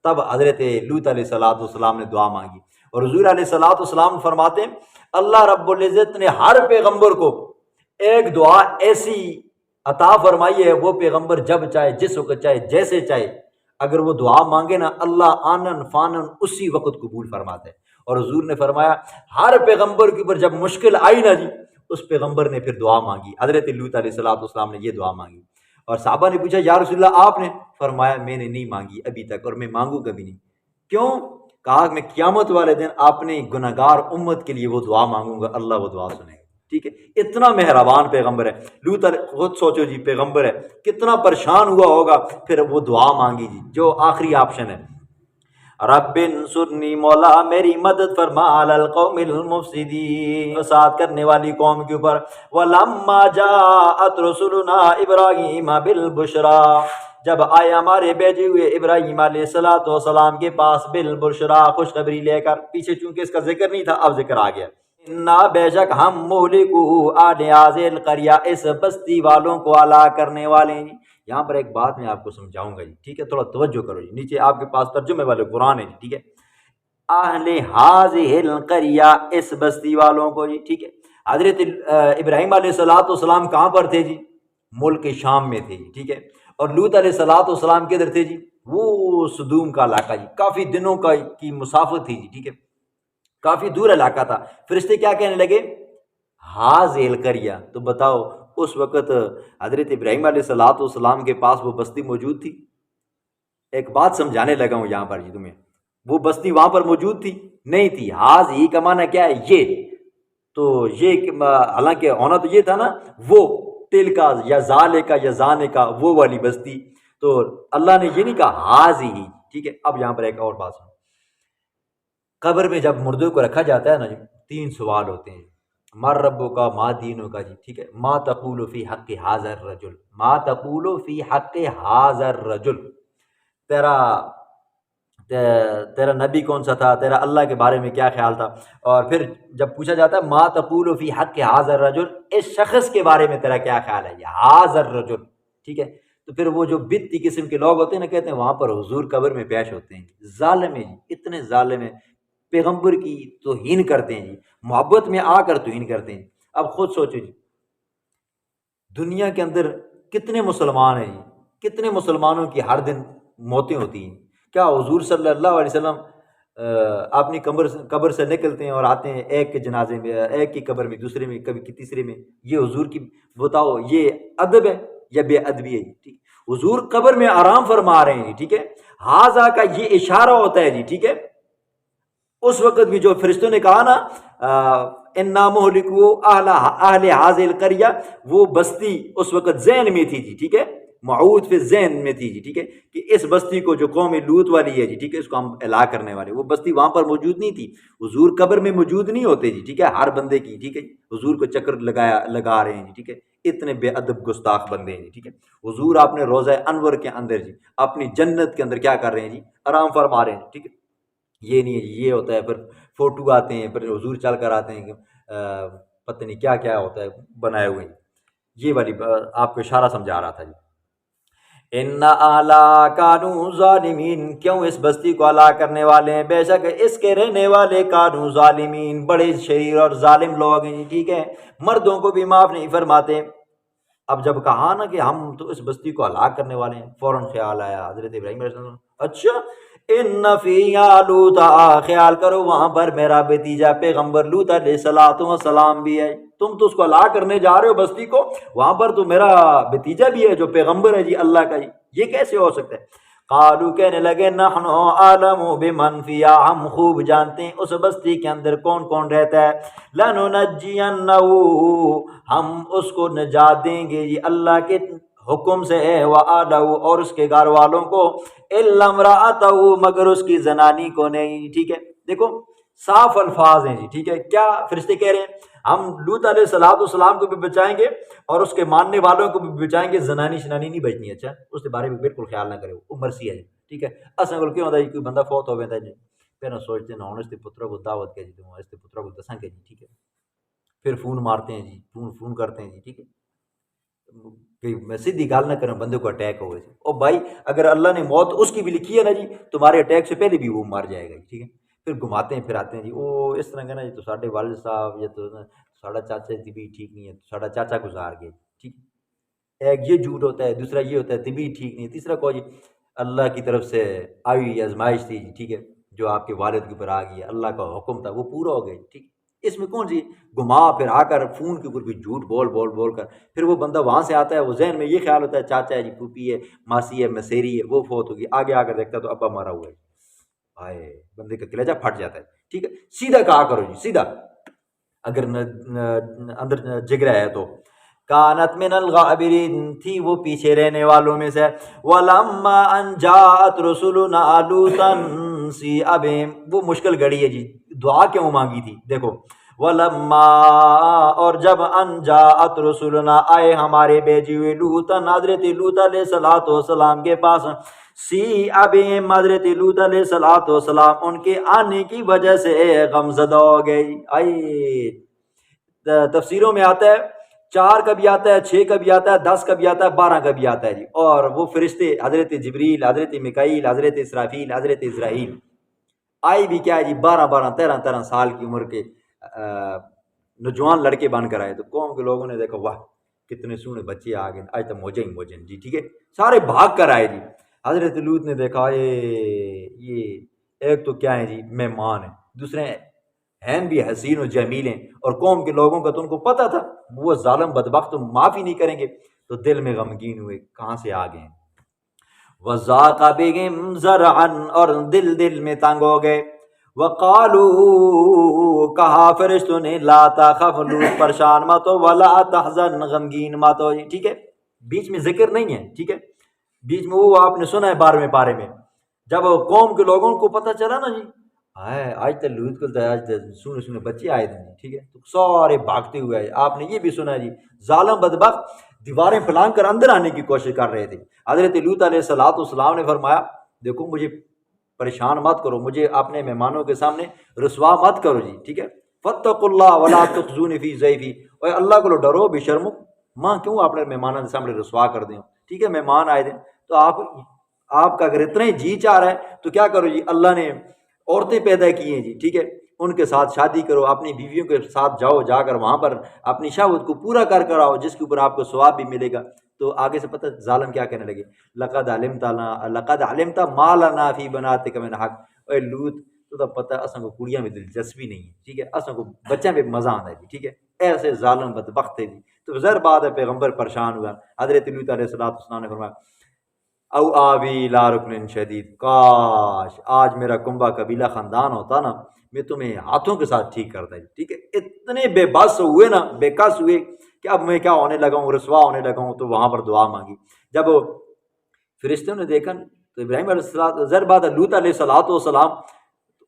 تب حضرت لوط علیہ الصلوۃ والسلام نے دعا مانگی۔ اور حضور علیہ الصلوۃ والسلام فرماتے ہیں اللہ رب العزت نے ہر پیغمبر کو ایک دعا ایسی عطا فرمائی ہے، وہ پیغمبر جب چاہے، جس وقت چاہے، جیسے چاہے، اگر وہ دعا مانگے نا اللہ آنن فانن اسی وقت قبول فرماتا ہے۔ اور حضور نے فرمایا ہر پیغمبر کے اوپر جب مشکل آئی نا جی، اس پیغمبر نے پھر دعا مانگی، حضرت لوط علیہ الصلوۃ والسلام نے یہ دعا مانگی۔ اور صحابہ نے پوچھا یا رسول اللہ آپ نے؟ فرمایا میں نے نہیں مانگی ابھی تک، اور میں مانگوں کبھی نہیں۔ کیوں؟ کہا میں قیامت والے دن اپنی گناہگار امت کے لیے وہ دعا مانگوں گا، اللہ وہ دعا سنے گا۔ ٹھیک ہے، اتنا مہربان پیغمبر ہے لوط، خود سوچو جی پیغمبر ہے کتنا پریشان ہوا ہوگا، پھر وہ دعا مانگی جی، جو آخری آپشن ہے رب انصرنی، مولا میری مدد فرما علی القوم المفسدین، فساد کرنے والی قوم کے اوپر۔ ولما جاءت رسلنا ابراہیم بالبشرا، جب آئے ہمارے بھیجے ہوئے ابراہیم علیہ الصلوۃ والسلام کے پاس بالبشرا، خوشخبری لے کر، پیچھے چونکہ اس کا ذکر نہیں تھا اب ذکر آ گیا، انا بے شک ہم مہلکو آل ہذہ القریہ، اس بستی والوں کو ہلاک کرنے والے ہیں۔ یہاں پر ایک بات میں آپ کو سمجھاؤں گا جی، ٹھیک ہے، تھوڑا توجہ کرو جی، نیچے آپ کے پاس ترجمے والے قرآن ہے جی، ٹھیک ہے، اہل ہذہ القریہ، اس بستی والوں کو جی، ٹھیک ہے۔ حضرت ابراہیم علیہ الصلوۃ والسلام کہاں پر تھے جی؟ ملک شام میں تھے جی، ٹھیک ہے، اور لوط علیہ الصلوۃ والسلام کدھر تھے جی؟ وہ سدوم کا علاقہ جی، کافی دنوں کی مسافت تھی جی، ٹھیک ہے، کافی دور علاقہ تھا۔ فرشتے کیا کہنے لگے؟ ہذہ القریہ، تو بتاؤ اس وقت حضرت ابراہیم علیہ الصلوۃ والسلام کے پاس وہ بستی موجود تھی؟ ایک بات سمجھانے لگا ہوں یہاں پر جی تمہیں، وہ بستی وہاں پر موجود تھی؟ نہیں تھی۔ ہذہ کا معنی کیا ہے؟ یہ، تو یہ حالانکہ ہونا تو یہ تھا نا وہ، تل کا یا زالے کا یا زانے کا، وہ والی بستی، تو اللہ نے یہ نہیں کہا ہذہ، ٹھیک ہے۔ اب یہاں پر ایک اور بات سنو، قبر میں جب مردوں کو رکھا جاتا ہے نا جی، تین سوال ہوتے ہیں، مر ربو کا، ما دینوں کا جی، ٹھیک ہے، ما تقول فی حق ھذا الرجل، ما تقول فی حق ھذا الرجل، تیرا تیرا نبی کون سا تھا، تیرا اللہ کے بارے میں کیا خیال تھا، اور پھر جب پوچھا جاتا ہے ما تقول فی حق ھذا الرجل، اس شخص کے بارے میں تیرا کیا خیال ہے، یہ ھذا الرجل، ٹھیک ہے۔ تو پھر وہ جو بدتی قسم کے لوگ ہوتے ہیں نا، کہتے ہیں وہاں پر حضور قبر میں پیش ہوتے ہیں، ظالم ہیں جی، اتنے ظالم ہیں، پیغمبر کی توہین کرتے ہیں جی، محبت میں آ کر توہین کرتے ہیں۔ اب خود سوچو جی، دنیا کے اندر کتنے مسلمان ہیں جی، کتنے مسلمانوں کی ہر دن موتیں ہوتی ہیں، کیا حضور صلی اللہ علیہ وسلم اپنی قبر سے نکلتے ہیں اور آتے ہیں ایک کے جنازے میں، ایک کی قبر میں، دوسرے میں، کبھی کی تیسرے میں، یہ حضور کی، بتاؤ یہ ادب ہے یا بے ادبی ہے جی؟ ٹھیک، حضور قبر میں آرام فرما رہے ہیں جی، ٹھیک ہے، ہاذا کا یہ اشارہ ہوتا ہے جی، ٹھیک ہے۔ اس وقت بھی جو فرشتوں نے کہا نا انا مہلکو اہل ھذہ القریہ، وہ بستی اس وقت ذہن میں تھی جی، ٹھیک ہے، معود فی ذہن میں تھی جی، ٹھیک ہے، کہ اس بستی کو جو قوم لوط والی ہے جی، ٹھیک ہے، اس کو ہم ہلاک کرنے والے، وہ بستی وہاں پر موجود نہیں تھی، حضور قبر میں موجود نہیں ہوتے جی، ٹھیک ہے، ہر بندے کی، ٹھیک ہے، حضور کو چکر لگا رہے ہیں جی، ٹھیک ہے، اتنے بے ادب گستاخ بندے ہیں جی، ٹھیک ہے۔ حضور اپنے روضہ انور کے اندر جی، اپنی جنت کے اندر کیا کر رہے ہیں جی؟ آرام فرما رہے ہیں، ٹھیک ہے۔ یہ نہیں ہے جی، یہ ہوتا ہے پھر فوٹو آتے ہیں، پھر حضور چل کر آتے ہیں، پتہ نہیں کیا کیا ہوتا ہے بنائے ہوئے ہیں۔ یہ والی آپ کو اشارہ سمجھا رہا تھا جی۔ ان اعلیٰ کانو ظالمین، کیوں اس بستی کو ہلاک کرنے والے ہیں، بے شک اس کے رہنے والے کانو ظالمین، بڑے شریر اور ظالم لوگ ہیں جی، ٹھیک ہے، مردوں کو بھی معاف نہیں فرماتے۔ اب جب کہا نا کہ ہم تو اس بستی کو ہلاک کرنے والے ہیں، فوراً خیال آیا حضرت ابراہیم علیہ السلام، اچھا ان فیہا لوطا، خیال کرو وہاں پر میرا بھتیجا پیغمبر لوط علیہ السلام بھی ہے، تم تو اس کو ہلاک کرنے جا رہے ہو بستی کو، وہاں پر تو میرا بھتیجا بھی ہے جو پیغمبر ہے جی اللہ کا جی، یہ کیسے ہو سکتا ہے؟ قالو، کہنے لگے نحن اعلم بمن فیہا، ہم خوب جانتے ہیں اس بستی کے اندر کون کون رہتا ہے، لننجینہ، ہم اس کو نجات دیں گے جی اللہ کے حکم سے ہے، وآلہ، اور اس کے گھر والوں کو، الا امرأتہ، مگر اس کی زنانی کو نہیں، ٹھیک ہے۔ دیکھو صاف الفاظ ہیں جی، ٹھیک ہے، کیا فرشتے کہہ رہے ہیں؟ ہم لوط علیہ الصلوۃ والسلام کو بھی بچائیں گے اور اس کے ماننے والوں کو بھی بچائیں گے، زنانی شنانی نہیں بچنی، اچھا اس کے بارے میں بالکل خیال نہ کرے، وہ مرسی ہے جی، ٹھیک ہے۔ اصل کو کیوں ہوتا ہے کوئی بندہ فوت ہو گیا جی، پھر سوچتے ہیں اس کے پتروں کو دعوت کے جی، اس کے پتروں کو دساں کے جی، ٹھیک ہے، پھر فون مارتے ہیں جی، فون کرتے ہیں جی، ٹھیک ہے، کہ میں سیدھی گال نہ کروں بندے کو اٹیک ہو گئے جی، او بھائی اگر اللہ نے موت اس کی بھی لکھی ہے نا جی، تمہارے اٹیک سے پہلے بھی وہ مار جائے گا جی، ٹھیک ہے، پھر گھماتے ہیں پھر آتے ہیں جی، او اس طرح کا نا جی، تو ساڈے والد صاحب یا تو ساڈا چاچا کی طبیعت ٹھیک نہیں ہے، ساڈا چاچا گزار گئے، ٹھیک ہے، ایک یہ جھوٹ ہوتا ہے، دوسرا یہ ہوتا ہے طبیعت ٹھیک نہیں ہے، تیسرا کو جی اللہ کی طرف سے آئی ہوئی آزمائش تھی جی، ٹھیک ہے، جو آپ کے والد کے اوپر آ گئی ہے، اللہ کا حکم تھا وہ پورا ہو گیا جی، ٹھیک، اس میں کون سی گھما پھر آ کر فون کے اوپر بھی جھوٹ بول بول بول کر پھر وہ بندہ وہاں سے آتا ہے، وہ ذہن میں یہ خیال ہوتا ہے چاچا ہے جی، پھوپھی ہے، ماسی ہے، مسیری ہے، وہ فوت ہوگی، آگے آ کر دیکھتا ہے تو ابا مارا ہوا ہے، ہائے بندے کا کلیجہ پھٹ جاتا ہے، ٹھیک ہے، سیدھا کہا کرو جی، سیدھا اگر اندر جگرا ہے تو کانت من الغابرین، تھی وہ پیچھے رہنے والوں میں سے، ولما ان جاءت رسلنا لوطا سیء بهم، وہ مشکل گھڑی ہے جی، دعا کیوں مانگی تھی دیکھو، ولما، اور جب ان جاءت رسلنا، آئے ہمارے بھیجے ہوئے لوطا، حضرت لوط علیہ الصلوۃ والسلام کے پاس، سیء بهم، حضرت لوط علیہ الصلوۃ والسلام ان کے آنے کی وجہ سے غمزدہ ہو گئی، آئی تفسیروں میں آتا ہے 4 کا بھی آتا ہے، 6 کا بھی آتا ہے، 10 کا بھی آتا ہے، 12 کا بھی آتا ہے جی، اور وہ فرشتے حضرت جبریل، حضرت میکائیل، حضرت اسرافیل، حضرت اسرائیل آئی بھی کیا ہے جی 12 سال کی عمر کے نوجوان لڑکے بن کر آئے، تو قوم کے لوگوں نے دیکھا واہ کتنے سونے بچے آ گئے، آج تو موجیں ہی موجیں جی، ٹھیک ہے، سارے بھاگ کر آئے جی، حضرت لوط نے دیکھا یہ ایک تو کیا ہے جی مہمان ہے، دوسرے ہیں بھی حسین و جمیل ہیں، اور قوم کے لوگوں کا تو ان کو پتہ تھا وہ ظالم بدبخت تو معافی نہیں کریں گے، تو دل میں غمگین ہوئے کہاں سے آ گئے، وَذَاقَ بِهِمْ زَرْعًا، اور دل میں تنگ ہو گئے، وَقَالُوا، کہا فرشتوں نے، لا تخف، لوط پریشان مت ہو، وَلَا تَحْزَنْ، غمگین مت ہو، ٹھیک ہے، بیچ میں ذکر نہیں ہے، ٹھیک ہے، بیچ میں وہ آپ نے سنا ہے 12ویں پارے میں، جب قوم کے لوگوں کو پتہ چلا نا جی آج تک لوط کو آج سونے بچے آئے تھے، ٹھیک ہے، تو سارے بھاگتے ہوئے آئے، آپ نے یہ بھی سنا ہے جی ظالم بدبخت دیواریں پھلانگ کر اندر آنے کی کوشش کر رہے تھے، حضرت لوط علیہ الصلوۃ والسلام نے فرمایا دیکھو مجھے پریشان مت کرو، مجھے اپنے مہمانوں کے سامنے رسوا مت کرو جی، ٹھیک ہے، فاتقوا اللہ ولا تخزونی فی ضیفی، اور اللہ کو ڈرو بے شرمو، ماں کیوں اپنے مہمانوں کے سامنے رسوا کر دیں، ٹھیک ہے، مہمان آئے تھے تو آپ کا اگر اتنا ہی جی چاہ رہا ہے تو کیا کرو جی، اللہ نے عورتیں پیدا کی ہیں جی، ٹھیک ہے، ان کے ساتھ شادی کرو، اپنی بیویوں کے ساتھ جاؤ، جا کر وہاں پر اپنی شہوت کو پورا کر آؤ، جس کے اوپر آپ کو ثواب بھی ملے گا، تو آگے سے پتہ ظالم کیا کہنے لگے، لقد علمت ما لنا فی بناتک من حق، اے لوط تو تو پتہ اساں کو کڑیاں میں دلچسپی نہیں ہے، ٹھیک ہے، اساں کو بچوں میں مزہ آتا ہے جی، ٹھیک ہے، ایسے ظالم بدبخت ہے جی، تو ظاہر بات ہے پیغمبر پریشان ہوا، حضرت لوط علیہ السلام نے فرمایا او آبی لا رکن شدید، کاش آج میرا کنبہ قبیلہ خاندان ہوتا نا، میں تمہیں ہاتھوں کے ساتھ ٹھیک کرتا ہے، ٹھیک ہے، اتنے بے بس ہوئے نا، بے کس ہوئے کہ اب میں کیا ہونے لگا ہوں، رسوا ہونے لگا ہوں، تو وہاں پر دعا مانگی، جب فرشتوں نے دیکھا تو ابراہیم علیہ السلام، ظاہر بات ہے لوط علیہ الصلوۃ والسلام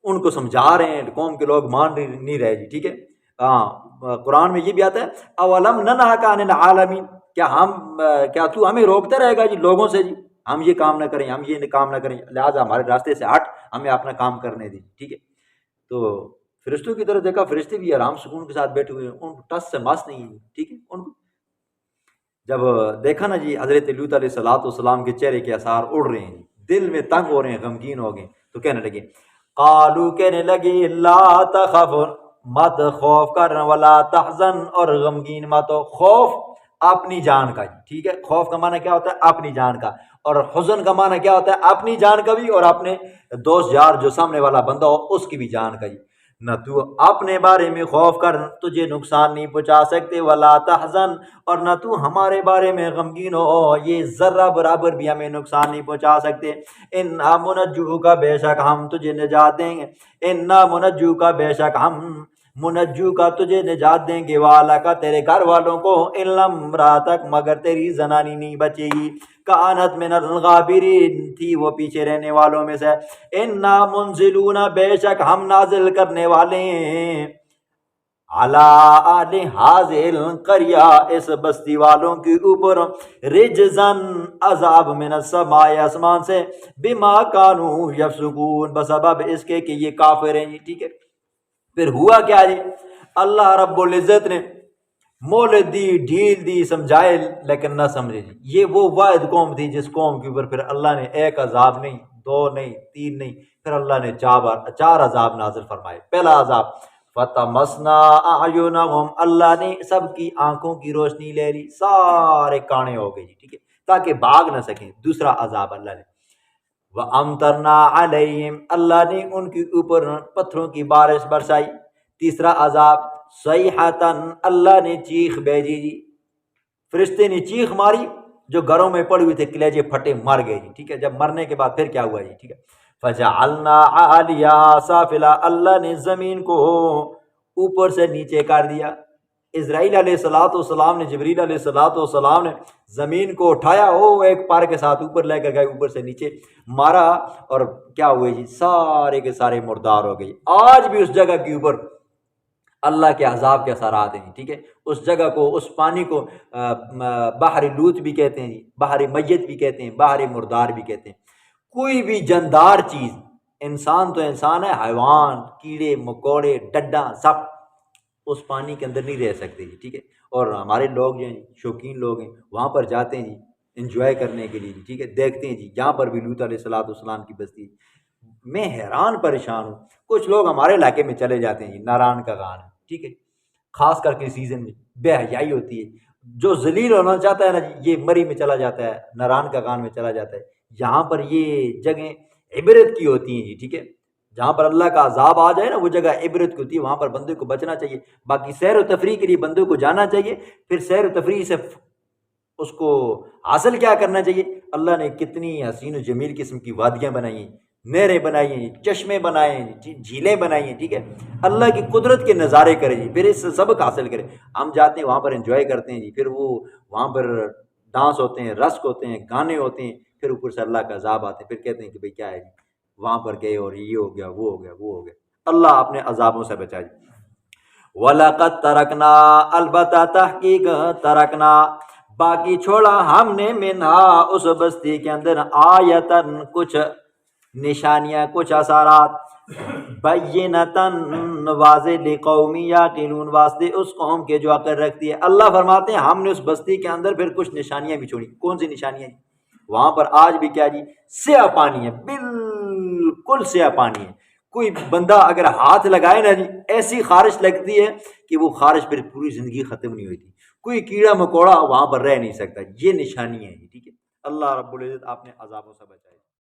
ان کو سمجھا رہے ہیں، قوم کے لوگ مان نہیں رہے جی، ٹھیک ہے، ہاں قرآن میں یہ بھی آتا ہے اولم ننہک عن العالمین، کیا تو ہمیں روکتا رہے گا جی لوگوں سے جی، ہم یہ کام نہ کریں، ہم یہ کام نہ کریں، لہٰذا ہمارے راستے سے ہٹ، ہمیں اپنا کام کرنے دی، ٹھیک ہے، تو فرشتوں کی طرف دیکھا، فرشتے بھی آرام سکون کے ساتھ بیٹھے ہوئے ہیں، ان کو ٹس سے مس نہیں ہے، ٹھیک ہے، ان کو جب دیکھا نا جی حضرت لوط علیہ الصلوۃ والسلام کے چہرے کے آثار اڑ رہے ہیں، دل میں تنگ ہو رہے ہیں، غمگین ہو گئے، تو کہنے لگے، قالو کہنے لگے، لا تخف، مت خوف کر، ولا تحزن، اور غمگین مت ہو، خوف اپنی جان کا جی، ٹھیک ہے، خوف کا معنی کیا ہوتا ہے، اپنی جان کا، اور حزن کا معنی کیا ہوتا ہے، اپنی جان کا بھی اور اپنے دوست یار جو سامنے والا بندہ ہو اس کی بھی جان کا جی، نہ تو اپنے بارے میں خوف کر، تجھے نقصان نہیں پہنچا سکتے، ولا تحزن، اور نہ تو ہمارے بارے میں غمگین ہو، یہ ذرہ برابر بھی ہمیں نقصان نہیں پہنچا سکتے، انا منجو کا، بے شک ہم تجھے نجات دیں گے، انا منجو کا، بے شک ہم منجو کا تجھے نجات دیں گے، والا کا، تیرے گھر والوں کو، علم راتک، مگر تیری زنانی نہیں بچے گی، کانت من الغابرین، تھی وہ پیچھے رہنے والوں میں سے، انا منزلون، بے شک ہم نازل کرنے والے ہیں، علی آل حاضل قریہ، اس بستی والوں کے اوپر، رجزن، عذاب، من السماء، آسمان سے، بما کانوا یفسقون، بسبب اس کے کہ یہ کافر ہیں جی، ٹھیک ہے، پھر ہوا کیا جی، اللہ رب العزت نے مہلت دی، ڈھیل دی، سمجھائے لیکن نہ سمجھے جی۔ یہ وہ واحد قوم تھی جس قوم کے اوپر پھر اللہ نے ایک عذاب نہیں، دو نہیں، تین نہیں، پھر اللہ نے چار عذاب نازل فرمائے۔ پہلا عذاب فَطَمَسْنَا أَعْيُنَهُمْ، اللہ نے سب کی آنکھوں کی روشنی لے لی، سارے کانے ہو گئے جی، ٹھیک ہے، تاکہ بھاگ نہ سکیں۔ دوسرا عذاب اللہ نے وَأَمْطَرْنَا عَلَيْهِمْ، اللہ نے ان کے اوپر پتھروں کی بارش برسائی۔ تیسرا عذاب صیحةً، اللہ نے چیخ بھیجی جی، فرشتے نے چیخ ماری، جو گھروں میں پڑے ہوئے تھے کلیجے پھٹے مر گئے جی، ٹھیک ہے۔ جب مرنے کے بعد پھر کیا ہوا جی، ٹھیک ہے، فَجَعَلْنَا عَالِيَهَا سَافِلًا، اللہ نے زمین کو اوپر سے نیچے کر دیا۔ اسرائیل علیہ السلام نے، جبریل علیہ السلام نے زمین کو اٹھایا، ایک پار کے ساتھ اوپر لے کر گئے، اوپر سے نیچے مارا، اور کیا ہوئے جی، سارے کے سارے مردار ہو گئے۔ آج بھی اس جگہ کے اوپر اللہ کے عذاب کے اثرات ہیں، ٹھیک ہے۔ اس جگہ کو، اس پانی کو بحر لوت بھی کہتے ہیں جی، بحر میت بھی کہتے ہیں، بحر مردار بھی کہتے ہیں۔ کوئی بھی جاندار چیز، انسان تو انسان ہے، حیوان، کیڑے مکوڑے، ڈڈا، سب اس پانی کے اندر نہیں رہ سکتے جی، ٹھیک ہے۔ اور ہمارے لوگ جو ہیں، شوقین لوگ ہیں، وہاں پر جاتے ہیں جی انجوائے کرنے کے لیے جی، ٹھیک ہے، دیکھتے ہیں جی جہاں پر بھی لوط علیہ السلام کی بستی۔ میں حیران پریشان ہوں، کچھ لوگ ہمارے علاقے میں چلے جاتے ہیں جی، ناران کا گان ہے، ٹھیک ہے، خاص کر کے سیزن میں بے حیائی ہوتی ہے۔ جو ذلیل ہونا چاہتا ہے نا جی، یہ مری میں چلا جاتا ہے، ناران کا گان میں چلا جاتا ہے۔ یہاں پر یہ جگہیں عبرت کی ہوتی ہیں جی، ٹھیک ہے، جہاں پر اللہ کا عذاب آ جائے نا، وہ جگہ عبرت کی ہوتی ہے، وہاں پر بندے کو بچنا چاہیے۔ باقی سیر و تفریح کے لیے بندے کو جانا چاہیے، پھر سیر و تفریح سے اس کو حاصل کیا کرنا چاہیے؟ اللہ نے کتنی حسین و جمیل قسم کی وادیاں بنائی ہیں، نہریں بنائی ہیں، چشمے بنائے ہیں، جھیلیں بنائی ہیں، ٹھیک ہے، اللہ کی قدرت کے نظارے کرے جی، پھر اس سے سبق حاصل کرے۔ ہم جاتے ہیں وہاں پر انجوائے کرتے ہیں جی، پھر وہ وہاں پر ڈانس ہوتے ہیں، رقص ہوتے ہیں، گانے ہوتے ہیں، پھر اوپر سے اللہ کا عذاب آتے ہیں، پھر کہتے ہیں کہ بھئی کیا ہے جی، وہاں پر گئے اور یہ ہو گیا، وہ ہو گیا، وہ ہو گیا۔ اللہ اپنے عذابوں سے بچائے۔ وَلَقَدْ تَرَكْنَا، البتہ تحقیق ترکنا، باقی چھوڑا ہم نے، منہا اس بستی کے اندر، آیتن کچھ نشانیاں، کچھ اثرات، بینتن واضح، لقوم یعقلون، واسطے اس قوم کے جو عقل رکھتی ہے۔ اللہ فرماتے ہیں ہم نے اس بستی کے اندر پھر کچھ نشانیاں بھی چھوڑی۔ کون سی نشانیاں؟ وہاں پر آج بھی کیا جی، سیاہ پانی ہے، بالکل سیاہ پانی ہے۔ کوئی بندہ اگر ہاتھ لگائے نا جی، ایسی خارش لگتی ہے کہ وہ خارش پھر پوری زندگی ختم نہیں ہوتی۔ کوئی کیڑا مکوڑا وہاں پر رہ نہیں سکتا۔ یہ نشانی ہے، ٹھیک ہے۔ اللہ رب العزت اپنے عذابوں سے بچائے۔